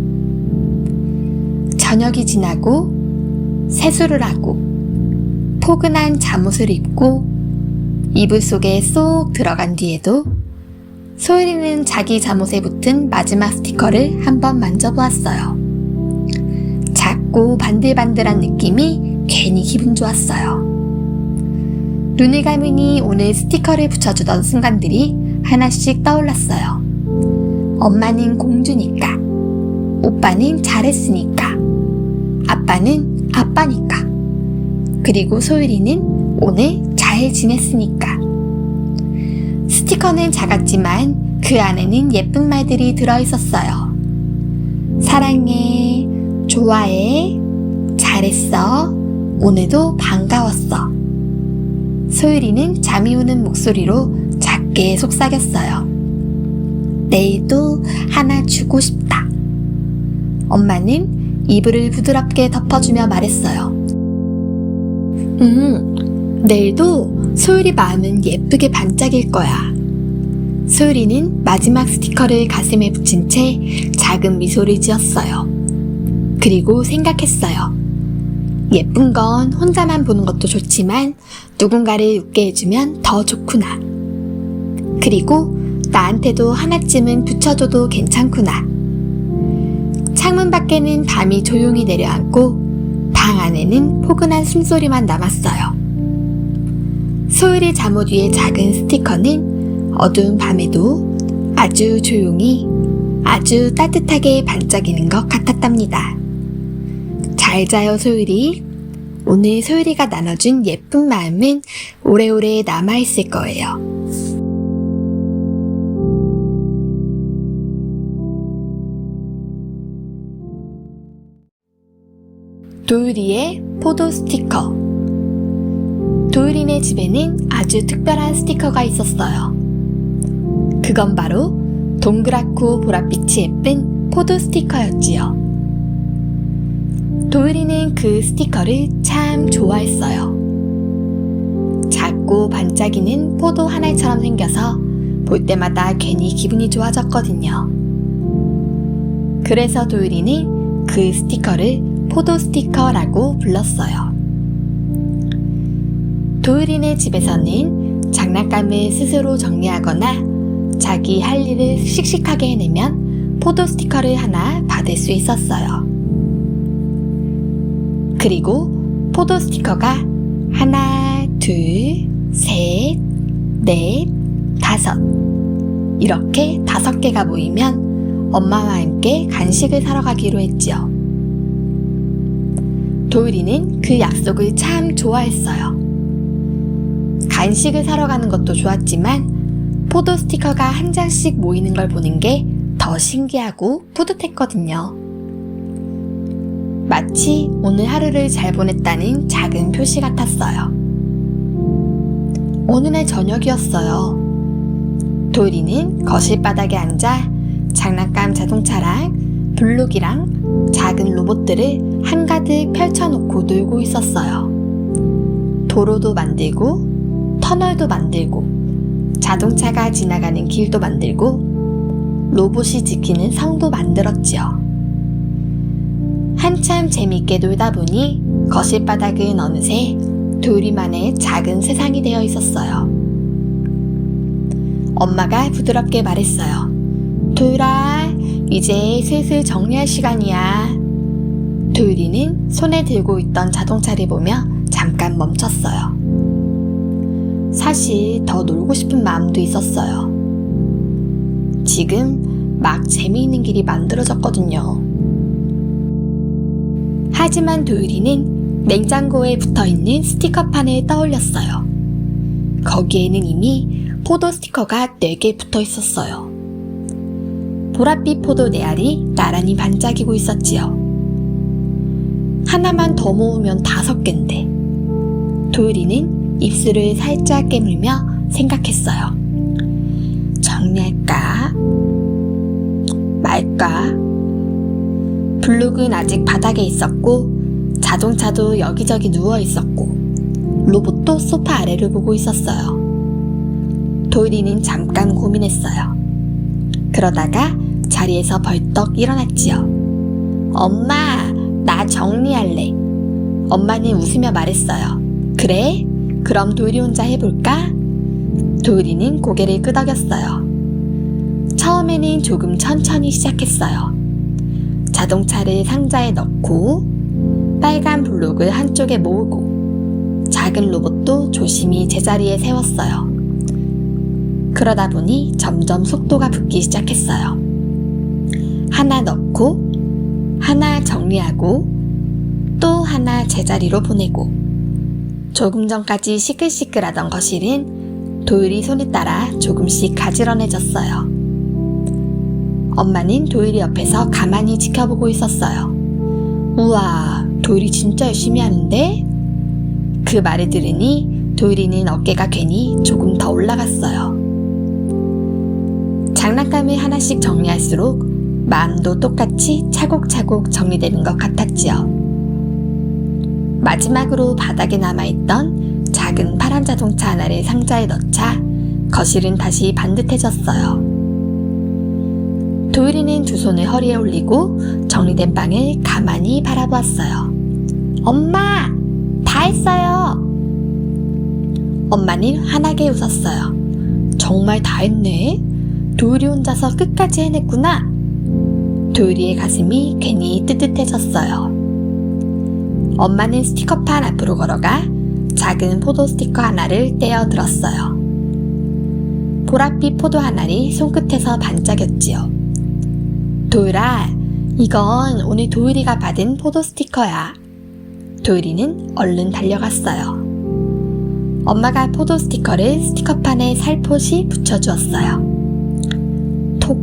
저녁이 지나고 세수를 하고 포근한 잠옷을 입고 이불 속에 쏙 들어간 뒤에도 소율이는 자기 잠옷에 붙은 마지막 스티커를 한번 만져보았어요. 작고 반들반들한 느낌이 괜히 기분 좋았어요. 눈을 감으니 오늘 스티커를 붙여주던 순간들이 하나씩 떠올랐어요. 엄마는 공주니까, 오빠는 잘했으니까, 아빠는 아빠니까, 그리고 소율이는 오늘 잘 지냈으니까. 스티커는 작았지만 그 안에는 예쁜 말들이 들어있었어요. 사랑해, 좋아해, 잘했어, 오늘도 반가웠어. 소율이는 잠이 오는 목소리로 작게 속삭였어요. 내일도 하나 주고 싶다. 엄마는 이불을 부드럽게 덮어주며 말했어요. 내일도 소율이 마음은 예쁘게 반짝일 거야. 소율이는 마지막 스티커를 가슴에 붙인 채 작은 미소를 지었어요. 그리고 생각했어요. 예쁜 건 혼자만 보는 것도 좋지만 누군가를 웃게 해주면 더 좋구나. 그리고 나한테도 하나쯤은 붙여줘도 괜찮구나. 창문 밖에는 밤이 조용히 내려앉고 방 안에는 포근한 숨소리만 남았어요. 소율이 잠옷 위의 작은 스티커는 어두운 밤에도 아주 조용히 아주 따뜻하게 반짝이는 것 같았답니다. 잘 자요 소율이. 오늘 소율이가 나눠준 예쁜 마음은 오래오래 남아있을 거예요. 도율이의 포도 스티커. 도율이네 집에는 아주 특별한 스티커가 있었어요. 그건 바로 동그랗고 보랏빛이 예쁜 포도 스티커였지요. 도율이는 그 스티커를 참 좋아했어요. 작고 반짝이는 포도 한 알처럼 생겨서 볼 때마다 괜히 기분이 좋아졌거든요. 그래서 도율이는 그 스티커를 포도 스티커라고 불렀어요. 도율이네 집에서는 장난감을 스스로 정리하거나 자기 할 일을 씩씩하게 해내면 포도 스티커를 하나 받을 수 있었어요. 그리고 포도 스티커가 하나, 둘, 셋, 넷, 다섯 이렇게 5개가 모이면 엄마와 함께 간식을 사러 가기로 했지요. 도율이는 그 약속을 참 좋아했어요. 간식을 사러 가는 것도 좋았지만 포도 스티커가 한 장씩 모이는 걸 보는 게 더 신기하고 뿌듯했거든요. 마치 오늘 하루를 잘 보냈다는 작은 표시 같았어요. 어느 날 저녁이었어요. 도일이는 거실 바닥에 앉아 장난감 자동차랑 블록이랑 작은 로봇들을 한가득 펼쳐놓고 놀고 있었어요. 도로도 만들고 터널도 만들고 자동차가 지나가는 길도 만들고 로봇이 지키는 성도 만들었지요. 한참 재밌게 놀다 보니 거실 바닥은 어느새 도일이만의 작은 세상이 되어 있었어요. 엄마가 부드럽게 말했어요. 도일아, 이제 슬슬 정리할 시간이야. 도일이는 손에 들고 있던 자동차를 보며 잠깐 멈췄어요. 사실 더 놀고 싶은 마음도 있었어요. 지금 막 재미있는 길이 만들어졌거든요. 하지만 도일이는 냉장고에 붙어있는 스티커판을 떠올렸어요. 거기에는 이미 포도 스티커가 4개 붙어 있었어요. 보랏빛 포도 4알이 나란히 반짝이고 있었지요. 하나만 더 모으면 5개인데. 도일이는 입술을 살짝 깨물며 생각했어요. 정리할까? 말까? 블록은 아직 바닥에 있었고 자동차도 여기저기 누워 있었고 로봇도 소파 아래를 보고 있었어요. 도일이는 잠깐 고민했어요. 그러다가 자리에서 벌떡 일어났지요. 엄마, 나 정리할래. 엄마는 웃으며 말했어요. 그래? 그럼 도일이 혼자 해볼까? 도일이는 고개를 끄덕였어요. 처음에는 조금 천천히 시작했어요. 자동차를 상자에 넣고 빨간 블록을 한쪽에 모으고 작은 로봇도 조심히 제자리에 세웠어요. 그러다 보니 점점 속도가 붙기 시작했어요. 하나 넣고 하나 정리하고 또 하나 제자리로 보내고 조금 전까지 시끌시끌하던 거실은 도일이 손에 따라 조금씩 가지런해졌어요. 엄마는 도일이 옆에서 가만히 지켜보고 있었어요. 우와, 도일이 진짜 열심히 하는데? 그 말을 들으니 도일이는 어깨가 괜히 조금 더 올라갔어요. 장난감을 하나씩 정리할수록 마음도 똑같이 차곡차곡 정리되는 것 같았지요. 마지막으로 바닥에 남아있던 작은 파란 자동차 하나를 상자에 넣자 거실은 다시 반듯해졌어요. 도일이는 두 손을 허리에 올리고 정리된 방을 가만히 바라보았어요. 엄마! 다 했어요! 엄마는 환하게 웃었어요. 정말 다 했네? 도일이 혼자서 끝까지 해냈구나. 도일이의 가슴이 괜히 뜨뜻해졌어요. 엄마는 스티커판 앞으로 걸어가 작은 포도 스티커 하나를 떼어 들었어요. 보랏빛 포도 하나를 손끝에서 반짝였지요. 도일아, 이건 오늘 도일이가 받은 포도 스티커야. 도일이는 얼른 달려갔어요. 엄마가 포도 스티커를 스티커판에 살포시 붙여주었어요. 톡!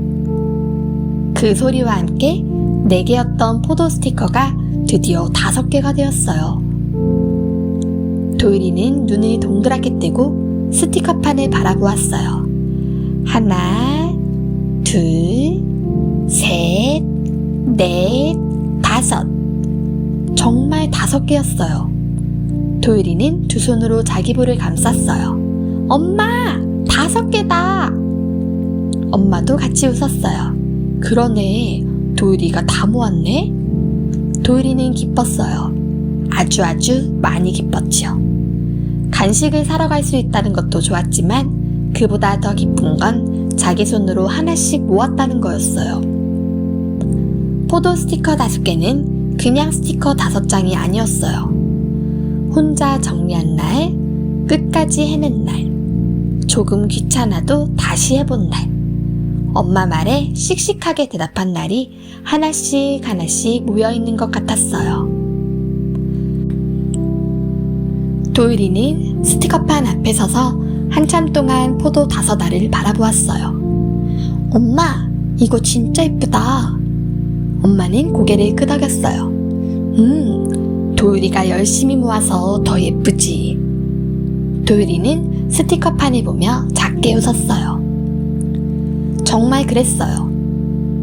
그 소리와 함께 4개였던 포도 스티커가 드디어 5개가 되었어요. 도일이는 눈을 동그랗게 뜨고 스티커판을 바라보았어요. 하나, 둘, 셋, 넷, 5. 정말 5개였어요. 도일이는 두 손으로 자기 볼을 감쌌어요. 엄마! 5개다! 엄마도 같이 웃었어요. 그러네. 도일이가 다 모았네? 도일이는 기뻤어요. 아주 많이 기뻤지요. 간식을 사러 갈 수 있다는 것도 좋았지만 그보다 더 기쁜 건 자기 손으로 하나씩 모았다는 거였어요. 포도 스티커 5개는 그냥 스티커 5장이 아니었어요. 혼자 정리한 날, 끝까지 해낸 날, 조금 귀찮아도 다시 해본 날, 엄마 말에 씩씩하게 대답한 날이 하나씩 모여있는 것 같았어요. 도일이는 스티커판 앞에 서서 한참 동안 포도 5알을 바라보았어요. 엄마, 이거 진짜 예쁘다. 엄마는 고개를 끄덕였어요. 도일이가 열심히 모아서 더 예쁘지. 도일이는 스티커판을 보며 작게 웃었어요. 정말 그랬어요.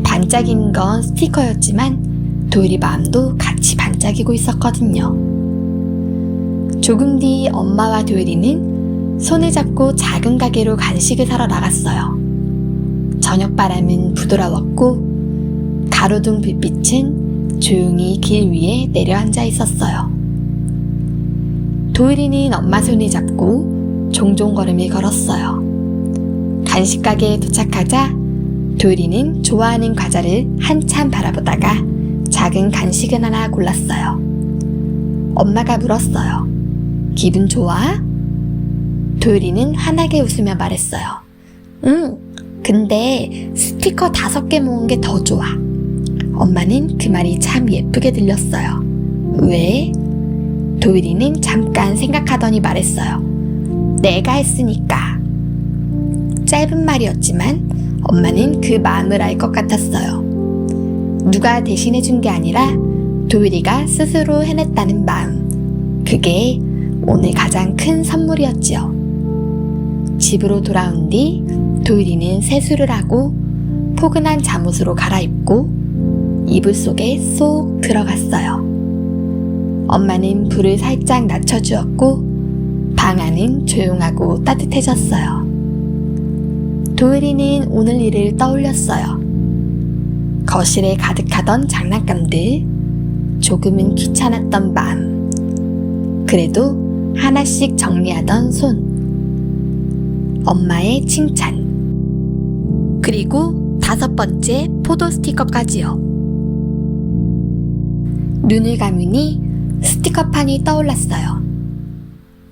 반짝이는 건 스티커였지만 도일이 마음도 같이 반짝이고 있었거든요. 조금 뒤 엄마와 도일이는 손을 잡고 작은 가게로 간식을 사러 나갔어요. 저녁바람은 부드러웠고 가로등 불빛은 조용히 길 위에 내려앉아 있었어요. 도일이는 엄마 손을 잡고 종종 걸음을 걸었어요. 간식 가게에 도착하자 도일이는 좋아하는 과자를 한참 바라보다가 작은 간식을 하나 골랐어요. 엄마가 물었어요. 기분 좋아? 도일이는 환하게 웃으며 말했어요. 응, 근데 스티커 5개 모은 게 더 좋아. 엄마는 그 말이 참 예쁘게 들렸어요. 왜? 도일이는 잠깐 생각하더니 말했어요. 내가 했으니까. 짧은 말이었지만 엄마는 그 마음을 알 것 같았어요. 누가 대신해준 게 아니라 도일이가 스스로 해냈다는 마음. 그게 오늘 가장 큰 선물이었지요. 집으로 돌아온 뒤 도일이는 세수를 하고 포근한 잠옷으로 갈아입고 이불 속에 쏙 들어갔어요. 엄마는 불을 살짝 낮춰주었고 방 안은 조용하고 따뜻해졌어요. 도일이는 오늘 일을 떠올렸어요. 거실에 가득하던 장난감들, 조금은 귀찮았던 마음, 그래도 하나씩 정리하던 손, 엄마의 칭찬, 그리고 5번째 포도 스티커까지요. 눈을 감으니 스티커판이 떠올랐어요.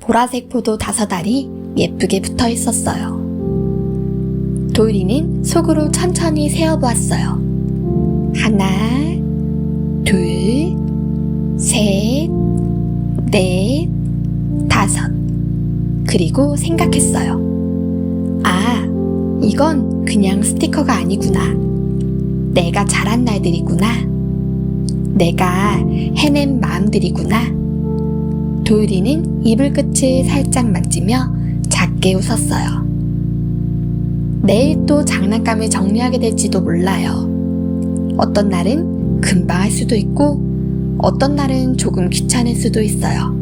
보라색 포도 5알이 예쁘게 붙어 있었어요. 도일이는 속으로 천천히 세어보았어요. 1, 2, 3, 4, 5. 그리고 생각했어요. 아, 이건 그냥 스티커가 아니구나. 내가 잘한 날들이구나. 내가 해낸 마음들이구나. 도일이는 이불 끝을 살짝 만지며 작게 웃었어요. 내일 또 장난감을 정리하게 될지도 몰라요. 어떤 날은 금방 할 수도 있고 어떤 날은 조금 귀찮을 수도 있어요.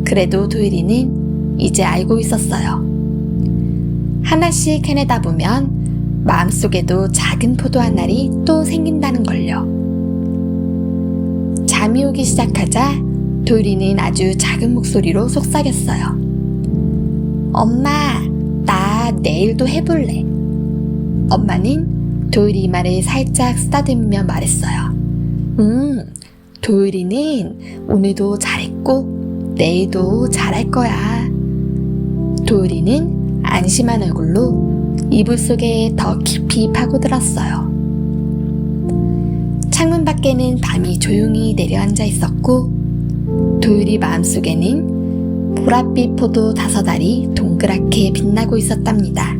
그래도 도일이는 이제 알고 있었어요. 하나씩 해내다 보면 마음속에도 작은 포도 한 알이 또 생긴다는 걸요. 잠이 오기 시작하자 도일이는 아주 작은 목소리로 속삭였어요. 엄마, 나 내일도 해볼래. 엄마는 도일이 말을 살짝 쓰다듬으며 말했어요. 도일이는 오늘도 잘했고 내일도 잘할 거야. 도일이는 안심한 얼굴로 이불 속에 더 깊이 파고들었어요. 창문 밖에는 밤이 조용히 내려앉아 있었고 도일이 마음속에는 보랏빛 포도 5알이 동그랗게 빛나고 있었답니다.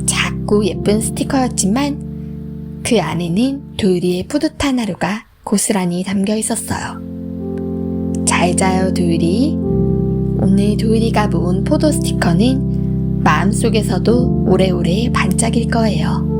작고 예쁜 스티커였지만 그 안에는 도일이의 뿌듯한 하루가 고스란히 담겨 있었어요. 잘 자요 도일이. 오늘 도일이가 모은 포도 스티커는 마음속에서도 오래오래 반짝일 거예요.